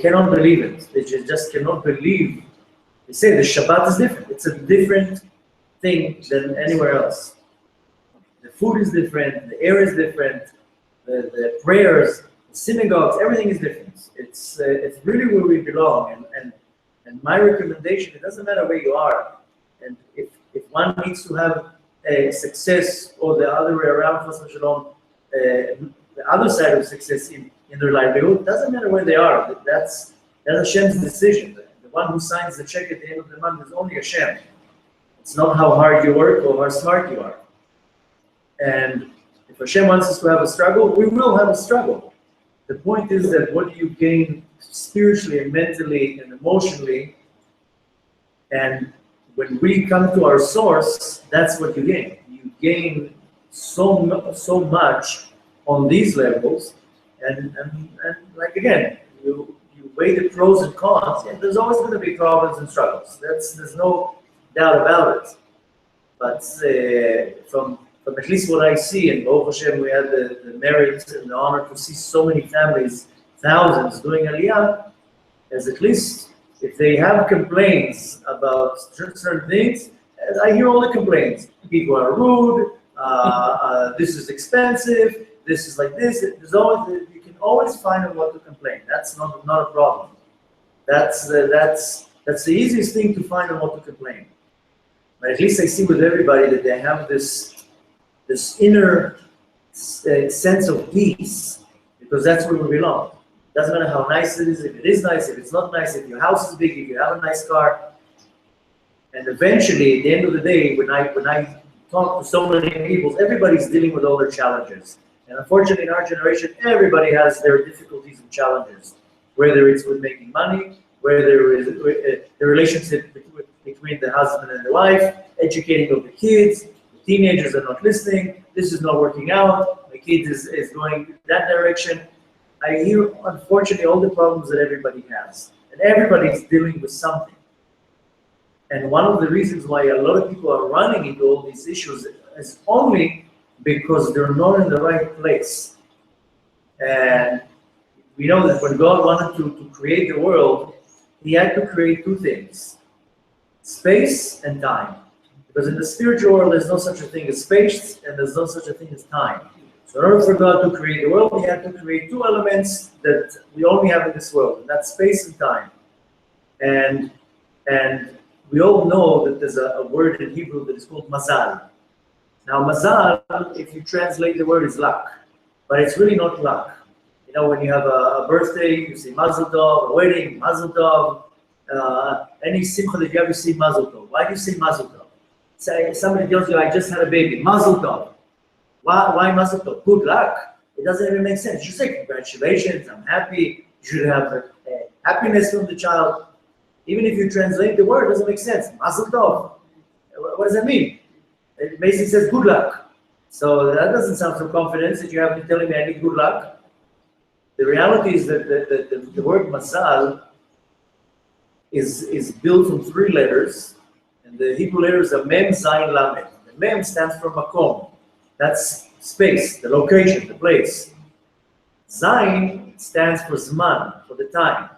S1: cannot believe it. They just cannot believe. They say the Shabbat is different. It's a different thing than anywhere else. The food is different. The air is different. The prayers, the synagogues, everything is different. It's really where we belong. And my recommendation, it doesn't matter where you are. And if one needs to have a success or the other way around, the other side of success in their livelihood, doesn't matter where they are. That's Hashem's decision. The one who signs the check at the end of the month is only Hashem. It's not how hard you work or how smart you are. And if Hashem wants us to have a struggle, we will have a struggle. The point is that what do you gain spiritually and mentally and emotionally? And when we come to our source, that's what you gain. You gain so much on these levels. And like again, you weigh the pros and cons. Yeah, there's always going to be problems and struggles. There's no doubt about it. But from at least what I see, and Baruch Hashem, we had the merit and the honor to see so many families, thousands, doing Aliyah, as at least if they have complaints about certain things, as I hear all the complaints. People are rude, this is expensive, this is like this. You can always find out what to complain. That's not a problem. That's the easiest thing to find out what to complain. But at least I see with everybody that they have this inner sense of peace, because that's where we belong. Doesn't matter how nice it is, if it is nice, if it's not nice, if your house is big, if you have a nice car. And eventually, at the end of the day, when I talk to so many people, everybody's dealing with all their challenges. And unfortunately, in our generation, everybody has their difficulties and challenges, whether it's with making money, whether it's the relationship between the husband and the wife, educating of the kids, the teenagers are not listening, this is not working out, my kid is going that direction. I hear, unfortunately, all the problems that everybody has. And everybody's dealing with something. And one of the reasons why a lot of people are running into all these issues is only because they're not in the right place. And we know that when God wanted to create the world, he had to create two things: space and time. Because in the spiritual world, there's no such a thing as space, and there's no such a thing as time. So in order for God to create the world, he had to create two elements that we only have in this world, and that's space and time. And we all know that there's a word in Hebrew that is called Mazal. Now, Mazal, if you translate the word, is luck, but it's really not luck. You know, when you have a birthday, you say Mazal Tov, a wedding, Mazal Tov, any simcha that you have, you say Mazal Tov. Why do you say Mazal Tov? Say, somebody tells you, I just had a baby, Mazal Tov. Why Mazal Tov? Good luck. It doesn't even make sense. You say, congratulations, I'm happy, you should have happiness from the child. Even if you translate the word, it doesn't make sense. Mazal Tov. What does that mean? It basically says good luck. So that doesn't sound so confident that you have to tell me I need good luck. The reality is that the word Mazal is built from three letters, and the Hebrew letters are Mem, Zayin, Lamed. The Mem stands for Makom. That's space, the location, the place. Zayin stands for Zman, for the time.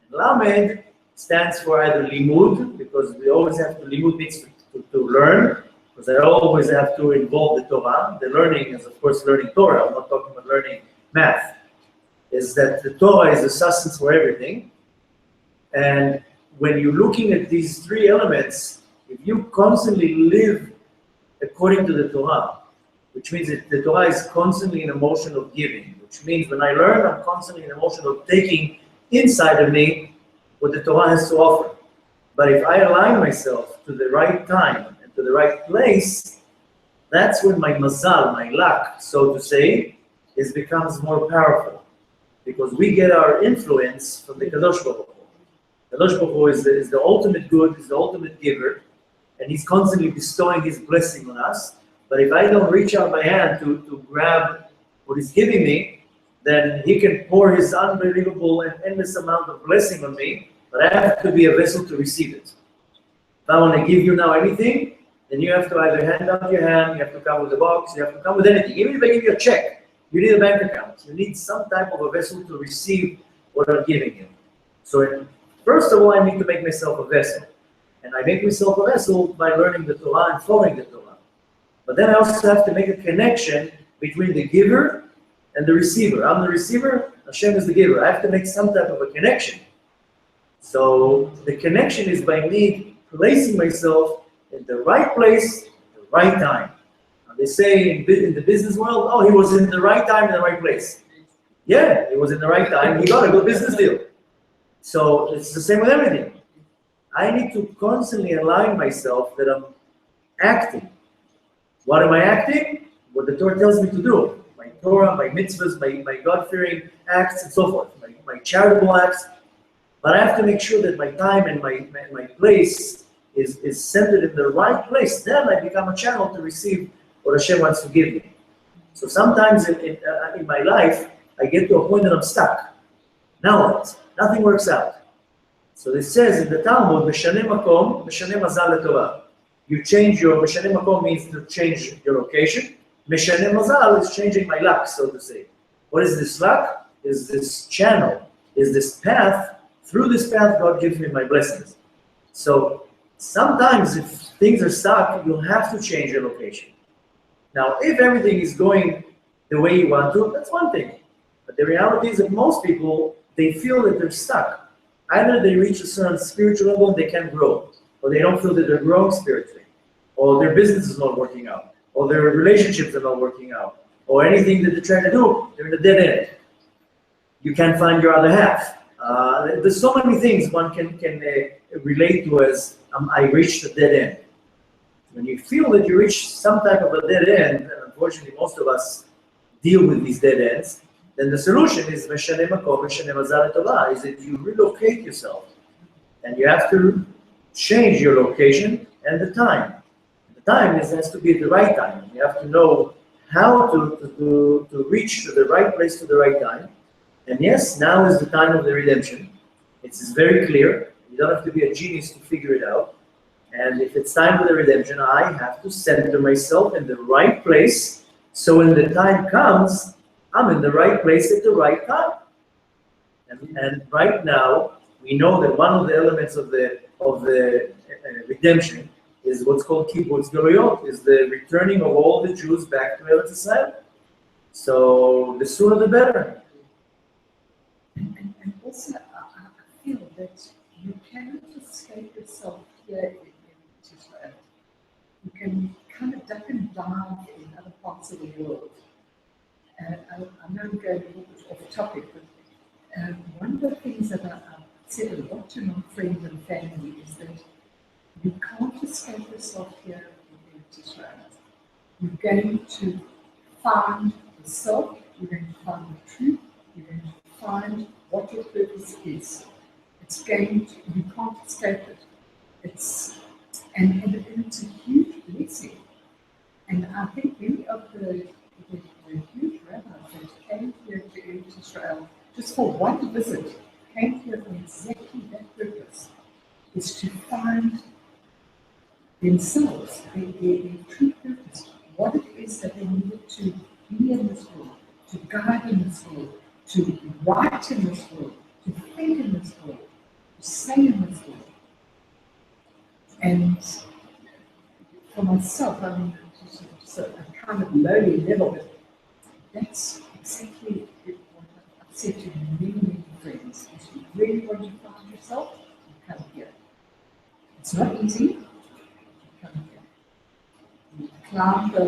S1: And Lamed stands for either Limud, because we always have to, Limud means to learn, because I always have to involve the Torah. The learning is, of course, learning Torah. I'm not talking about learning math. Is that the Torah is the substance for everything. And when you're looking at these three elements, if you constantly live according to the Torah, which means that the Torah is constantly in a motion of giving, which means when I learn, I'm constantly in a motion of taking inside of me what the Torah has to offer. But if I align myself to the right time and to the right place, that's when my mazal, my luck, so to say, becomes more powerful. Because we get our influence from the Kadosh Baruch Hu. Kadosh Baruch Hu is the ultimate good, is the ultimate giver, and he's constantly bestowing his blessing on us. But if I don't reach out my hand to grab what he's giving me, then he can pour his unbelievable and endless amount of blessing on me, but I have to be a vessel to receive it. If I want to give you now anything, then you have to either hand out your hand, you have to come with a box, you have to come with anything. Even if I give you a check, you need a bank account. You need some type of a vessel to receive what I'm giving you. So first of all, I need to make myself a vessel. And I make myself a vessel by learning the Torah and following the Torah. But then I also have to make a connection between the giver and the receiver. I'm the receiver, Hashem is the giver. I have to make some type of a connection. So the connection is by me placing myself in the right place, at the right time. They say in the business world, oh, he was in the right time in the right place. Yeah, he was in the right time. He got a good business deal. So it's the same with everything. I need to constantly align myself that I'm acting. What am I acting? What the Torah tells me to do. My Torah, my mitzvahs, my God-fearing acts, and so forth. My charitable acts. But I have to make sure that my time and my place is centered in the right place. Then I become a channel to receive what Hashem wants to give me. So sometimes in my life, I get to a point that I'm stuck. Now what? Nothing works out. So it says in the Talmud, Meshaneh Makom, Meshaneh Mazal LeTorah. You change your, Meshaneh Makom means to change your location. Meshaneh Mazal is changing my luck, so to say. What is this luck? Is this channel, is this path. Through this path, God gives me my blessings. So sometimes if things are stuck, you'll have to change your location. Now, if everything is going the way you want to, that's one thing. But the reality is that most people, they feel that they're stuck. Either they reach a certain spiritual level and they can't grow, or they don't feel that they're growing spiritually, or their business is not working out, or their relationships are not working out, or anything that they're trying to do, they're in a dead end. You can't find your other half. There's so many things one can relate to as I reached a dead end. When you feel that you reach some type of a dead end, and unfortunately most of us deal with these dead ends, then the solution is Meshaneh Makom, Meshaneh Mazal LeTorah, is that you relocate yourself. And you have to change your location and the time. The time has to be at the right time. You have to know how to reach to the right place to the right time. And yes, now is the time of the redemption. It's very clear. You don't have to be a genius to figure it out. And if it's time for the redemption, I have to center myself in the right place. So when the time comes, I'm in the right place at the right time. And right now, we know that one of the elements of the redemption is what's called kibbutz galuyot, is the returning of all the Jews back to Eretz Israel. So the sooner the better.
S2: And also, I feel that you cannot escape yourself here in Israel. You can kind of duck and dive in other parts of the world. I know I'm going a little bit off topic, but one of the things that I've said a lot to my friends and family is that you can't escape yourself here in Israel. You're going to find the self, you're going to find the truth, you're going to find what your purpose is. It's going to, you can't escape it. And it's a huge blessing. And I think many of the huge rabbis that came here to Israel just for one visit, came here for exactly that purpose, is to find themselves, their true purpose, what it is that they needed to be in this world, to guide in this world, to write in this world, to think in this world, to say in this world. And for myself, I mean, just a kind of lowly level, but that's exactly what I've said to many friends. If you really want to find yourself, you come here. It's not easy, you come here. You climb the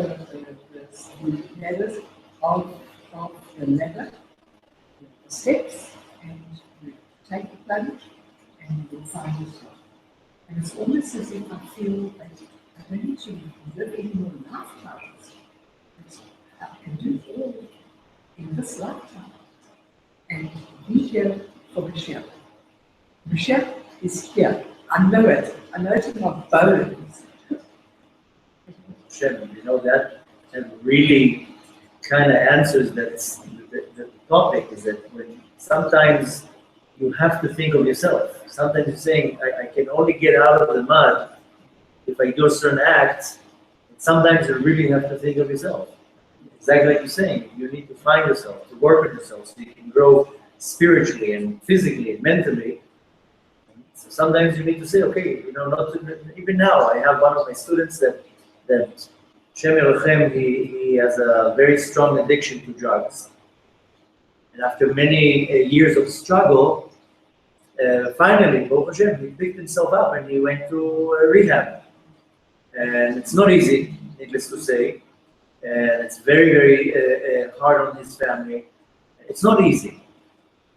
S2: ladders of the ladder, the steps, and you take the plunge, and you will find yourself. And it's almost as if I feel that I don't need to live any more lifetimes. I can do all in this lifetime and be here for Mashiach. Mashiach is here. I know it. I know it in my bones.
S1: Shem, you know that really kind of answers the topic, is that when sometimes you have to think of yourself. Sometimes you're saying, I can only get out of the mud if I do a certain act. Sometimes you really have to think of yourself. Exactly like you're saying, you need to find yourself, to work on yourself so you can grow spiritually and physically and mentally. So sometimes you need to say, okay, you know, not to, even now, I have one of my students that Shem Yerochem, he has a very strong addiction to drugs. And after many years of struggle, finally, Baruch Hashem, he picked himself up and he went to rehab. And it's not easy, needless to say. And it's very, very hard on his family. It's not easy.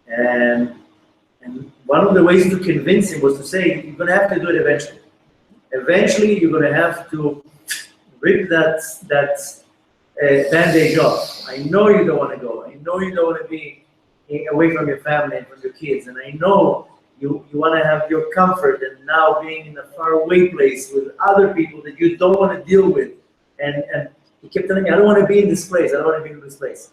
S1: And one of the ways to convince him was to say, you're going to have to do it eventually. Eventually, you're going to have to rip that bandage off. I know you don't want to go. I know you don't want to be away from your family and from your kids. And I know you want to have your comfort, and now being in a faraway place with other people that you don't want to deal with. And he kept telling me, I don't want to be in this place. I don't want to be in this place.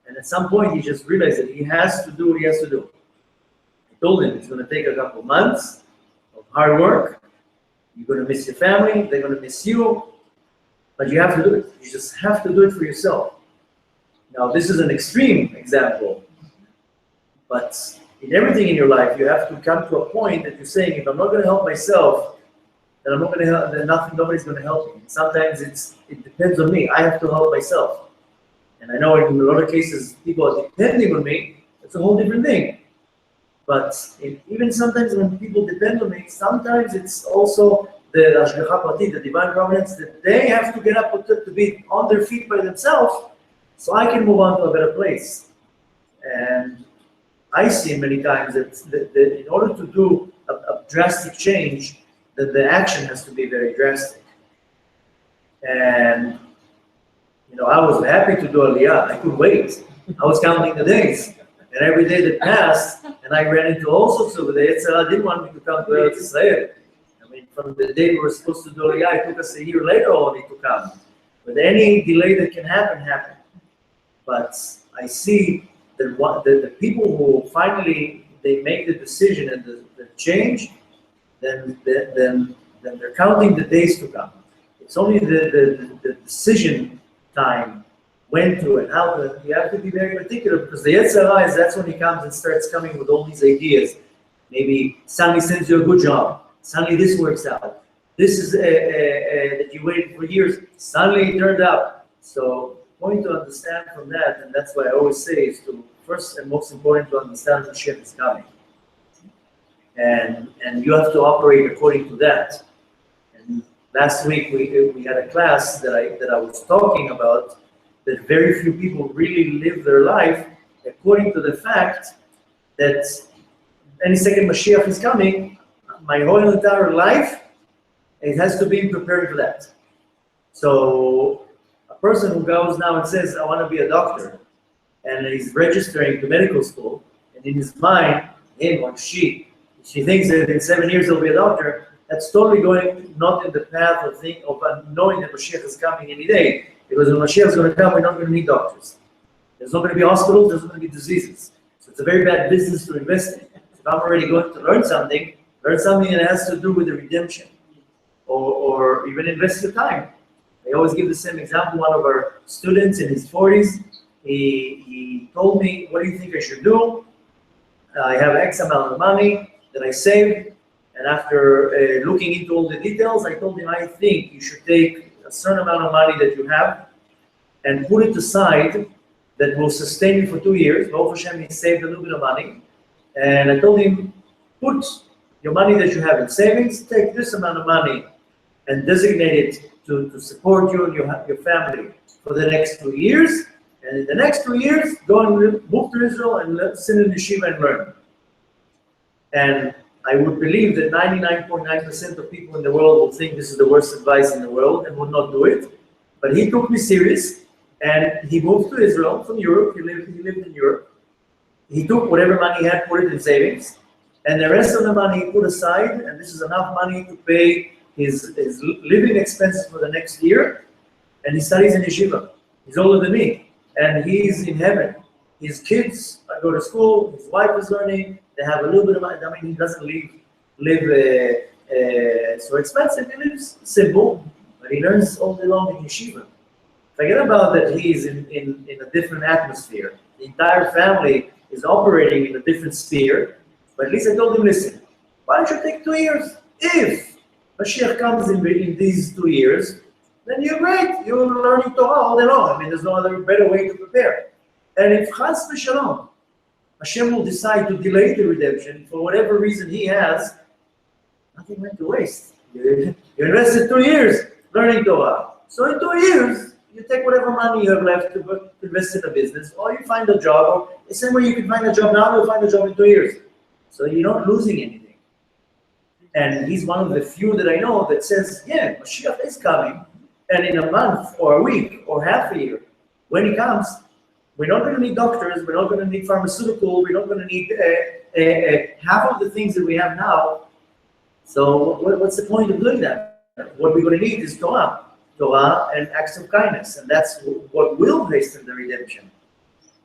S1: And at some point, he just realized that he has to do what he has to do. I told him it's going to take a couple of months of hard work. You're going to miss your family. They're going to miss you. But you have to do it. You just have to do it for yourself. Now, this is an extreme example. But in everything in your life, you have to come to a point that you're saying, if I'm not going to help myself, then I'm not going to help. Then nobody's going to help me. Sometimes it depends on me. I have to help myself. And I know in a lot of cases, people are depending on me. It's a whole different thing. But even sometimes when people depend on me, sometimes it's also the Hashgacha Pratit, the divine providence, that they have to get up to be on their feet by themselves, so I can move on to a better place. And I see many times that in order to do a drastic change, that the action has to be very drastic. And you know, I was happy to do Aliyah. I could wait. I was counting the days. And every day that passed, and I ran into all sorts of days, I didn't want me to come to Eretz Israel. I mean, from the day we were supposed to do Aliyah, it took us a year later only to come. But any delay that can happen, happened. But I see that the people who finally, they make the decision and the change, then then they're counting the days to come. It's only the decision time, when to and how to. You have to be very particular, because the Yetzer Hara is, that's when he comes and starts coming with all these ideas. Maybe suddenly sends you a good job. Suddenly this works out. This is that you waited for years. Suddenly it turned out. So going to understand from that, and that's why I always say, is to first and most important to understand Mashiach is coming. And you have to operate according to that. And last week we had a class that I was talking about, that very few people really live their life according to the fact that any second Mashiach is coming. My whole entire life, it has to be preparing for that. So a person who goes now and says, I want to be a doctor, and he's registering to medical school, and in his mind, him or she thinks that in 7 years he'll be a doctor, that's totally going not in the path of knowing that Mashiach is coming any day. Because when Mashiach is going to come, we're not going to need doctors. There's not going to be hospitals, there's not going to be diseases. So it's a very bad business to invest in. If I'm already going to learn something that has to do with the redemption, or even invest your time. I always give the same example. One of our students in his 40s, he told me, what do you think I should do? I have X amount of money that I saved, and after looking into all the details, I told him, I think you should take a certain amount of money that you have and put it aside that will sustain you for 2 years. Baruch Hashem, he saved a little bit of money. And I told him, put your money that you have in savings, take this amount of money and designate it to support you and your family for the next 2 years. And in the next 2 years, go and move to Israel and sit in yeshiva and learn. And I would believe that 99.9% of people in the world will think this is the worst advice in the world and would not do it. But he took me serious, and he moved to Israel from Europe. He lived in Europe. He took whatever money he had, put it in savings, and the rest of the money he put aside, and this is enough money to pay his living expenses for the next year, and he studies in yeshiva. He's older than me, and he's in heaven. His kids go to school, his wife is learning, they have a little bit of money. I mean, he doesn't live so expensive, he lives simple, but he learns all day long in yeshiva. Forget about that he's in a different atmosphere. The entire family is operating in a different sphere, but at least I told him, listen, why don't you take 2 years? If Mashiach comes in these 2 years, then you're great, you're learning Torah all day long. I mean, there's no other better way to prepare. And if Chas v'Shalom, Hashem will decide to delay the redemption for whatever reason he has, nothing went to waste. You invested 2 years learning Torah. So in 2 years, you take whatever money you have left to invest in a business, or you find a job, or the same way you can find a job now, you'll find a job in 2 years. So you're not losing anything. And he's one of the few that I know that says, yeah, Mashiach is coming, and in a month, or a week, or half a year, when he comes, we're not going to need doctors, we're not going to need pharmaceutical, we're not going to need half of the things that we have now. So what's the point of doing that? What we're going to need is Torah and acts of kindness, and that's what will hasten the redemption.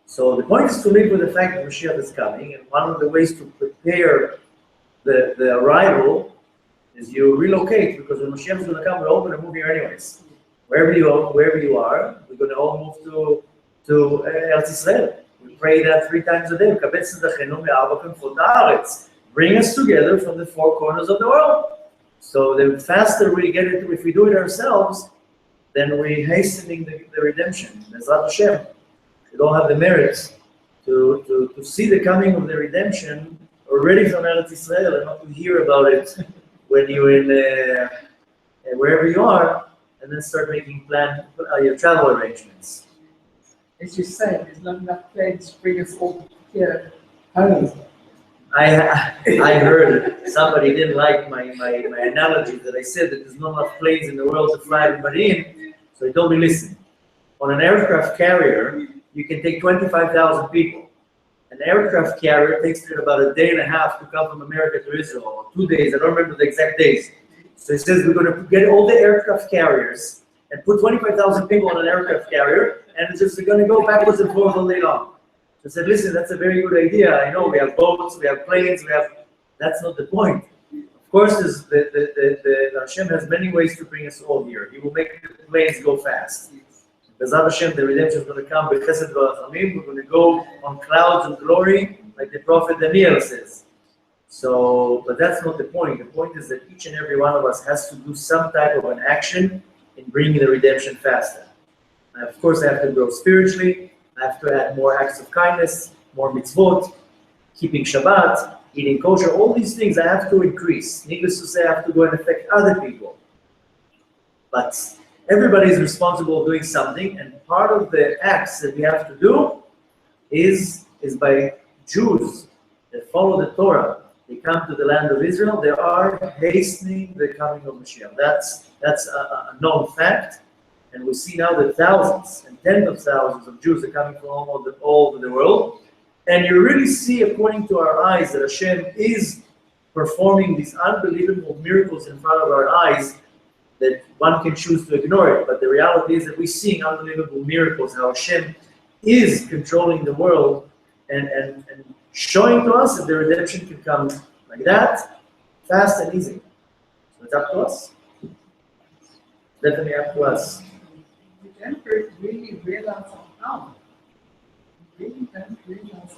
S1: So the point is to live with the fact that Mashiach is coming, and one of the ways to prepare the arrival is you relocate, because when Mashiach is going to come, we're all going to move here anyways. Wherever you are, we're going to all move to Eretz Israel. We pray that 3 times a day. Bring us together from the 4 corners of the world. So the faster we get it, if we do it ourselves, then we're hastening the redemption. Bezrat Hashem, we don't have the merits to see the coming of the redemption already from Eretz Israel, and not to hear about it when you're in wherever you are, and then start making your travel arrangements.
S2: As you say, there's not enough planes to bring us all here home.
S1: I heard somebody didn't like my analogy that I said that there's not enough planes in the world to fly everybody in. So he told me, listen, on an aircraft carrier, you can take 25,000 people. An aircraft carrier takes it about a day and a half to come from America to Israel, or 2 days, I don't remember the exact days. So he says we're going to get all the aircraft carriers and put 25,000 people on an aircraft carrier, and it's just going to go backwards and forwards all day long. So I said, listen, that's a very good idea. I know we have boats, we have planes, that's not the point. Of course, the Hashem has many ways to bring us all here. He will make the planes go fast. Bezat Hashem, the redemption is going to come. B'chesed v'rachamim, we're going to go on clouds of glory, like the prophet Daniel says. So, but that's not the point. The point is that each and every one of us has to do some type of an action in bringing the redemption faster. And of course, I have to grow spiritually. I have to add more acts of kindness, more mitzvot, keeping Shabbat, eating kosher. All these things I have to increase. Needless to say, I have to go and affect other people. But everybody is responsible for doing something, and part of the acts that we have to do is by Jews that follow the Torah. They come to the land of Israel. They are hastening the coming of Mashiach. That's a known fact, and we see now that thousands and tens of thousands of Jews are coming from all over the world. And you really see, according to our eyes, that Hashem is performing these unbelievable miracles in front of our eyes that one can choose to ignore it. But the reality is that we're seeing unbelievable miracles, how Hashem is controlling the world and showing to us that the redemption can come like that, fast and easy. So it's up to us. Definitely up to us.
S2: We don't really realize how. We really don't realize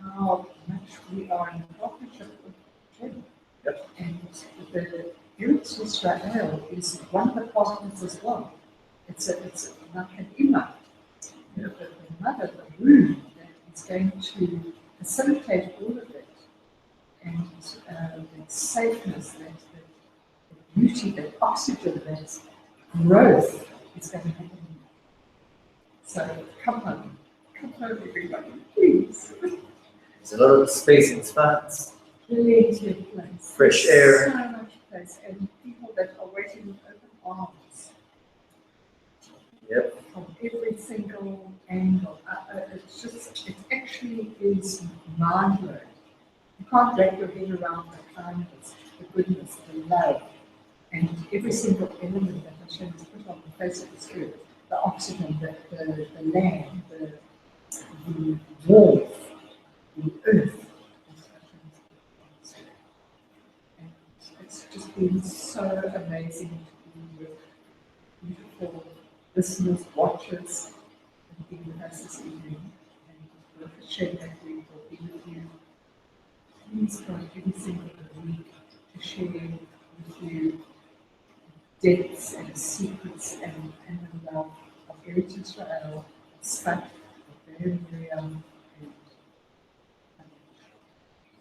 S2: how much we are in partnership with Him.
S1: Yep.
S2: And the Eretz Israel is one of the partners as well. It's like an imam. The mother, the womb, that is going to facilitate all of it. And the safeness, the beauty, that oxygen, that growth is going to happen. So come home, everybody, please.
S1: There's a lot of space in Tzfat.
S2: Plenty of place.
S1: Fresh air.
S2: So much place, and people that are waiting with open arms.
S1: Yep.
S2: From every single angle. It actually is mind-blowing. You can't wrap your head around the kindness, the goodness, the love, and every single element that Hashem has put on the face of this earth. The oxygen, the land, the warmth, the earth. And it's just been so amazing to be with beautiful listeners, watchers, and being with us this evening. And with Hashem that we will be with you. Please God, every single week to share with you depths and secrets and the love of Eretz Israel, Tzfat, of Miriam,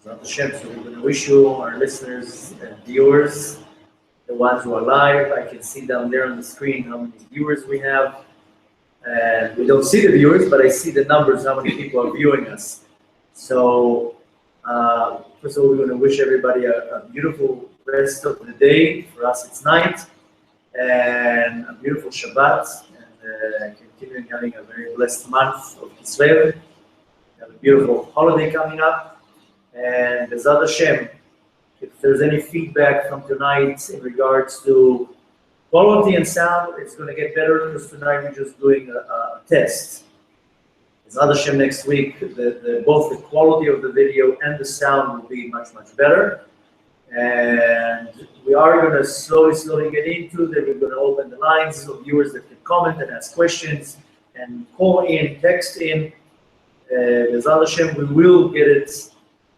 S2: and
S1: Hashem, so we're going to wish you, our listeners and viewers, the ones who are live. I can see down there on the screen how many viewers we have. And we don't see the viewers, but I see the numbers, how many people are viewing us. So, first of all, we're going to wish everybody a beautiful rest of the day. For us, it's night. And a beautiful Shabbat. And continuing having a very blessed month of Kislev. We have a beautiful holiday coming up. And Bezat Hashem, if there's any feedback from tonight in regards to quality and sound, it's going to get better because tonight we're just doing a test. Bezat Hashem, next week, both the quality of the video and the sound will be much, much better. And we are going to slowly get into that. We're going to open the lines of viewers that can comment and ask questions and call in, text in. Bezat Hashem, we will get it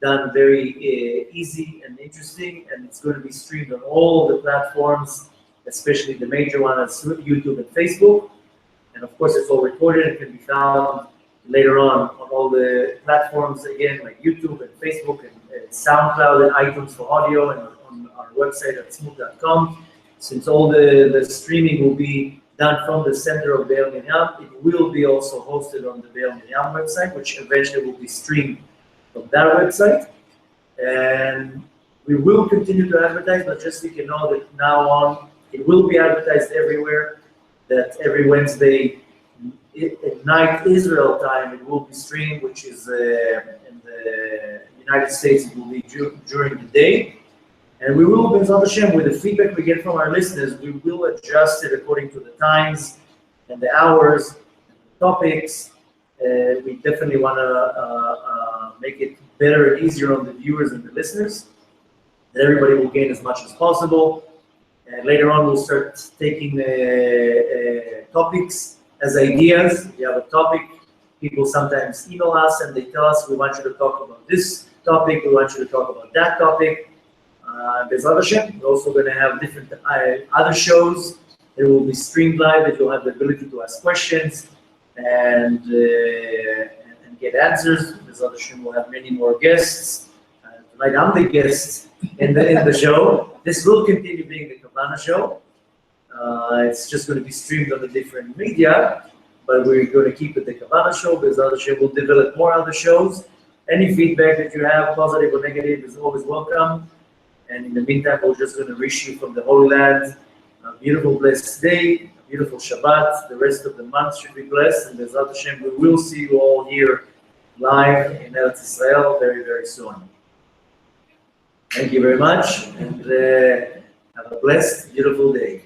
S1: done very easy and interesting, and it's going to be streamed on all the platforms, especially the major ones, YouTube and Facebook. And of course, it's all recorded and can be found later on all the platforms, again, like YouTube and Facebook and SoundCloud and iTunes for audio, and on our website at smooth.com. Since all the streaming will be done from the center of Be'er Miriam, it will be also hosted on the Be'er Miriam website, which eventually will be streamed from that website. And we will continue to advertise, but just so you can know that now on, it will be advertised everywhere, that every Wednesday at night Israel time, it will be streamed, which is in the United States, it will be during the day. And we will, Bezat Hashem, with the feedback we get from our listeners, we will adjust it according to the times and the hours, and the topics. We definitely want to make it better and easier on the viewers and the listeners. that everybody will gain as much as possible. And later on, we'll start taking topics as ideas. If you have a topic, people sometimes email us and they tell us, we want you to talk about this topic, we want you to talk about that topic. Bezrat Hashem, we're also going to have different other shows. It will be streamed live, that you'll have the ability to ask questions and get answers. Bezrat Hashem, we'll have many more guests. Tonight I'm the guest in the show. This will continue being the Kavanah show. It's just going to be streamed on the different media, but we're going to keep it the Kavanah show. Bezrat Hashem, we'll develop more other shows. Any feedback that you have, positive or negative, is always welcome. And in the meantime, we're just going to wish you from the Holy Land a beautiful, blessed day, a beautiful Shabbat. The rest of the month should be blessed. And Bezrat Hashem, we will see you all here live in Eretz Israel very, very soon. Thank you very much, and have a blessed, beautiful day.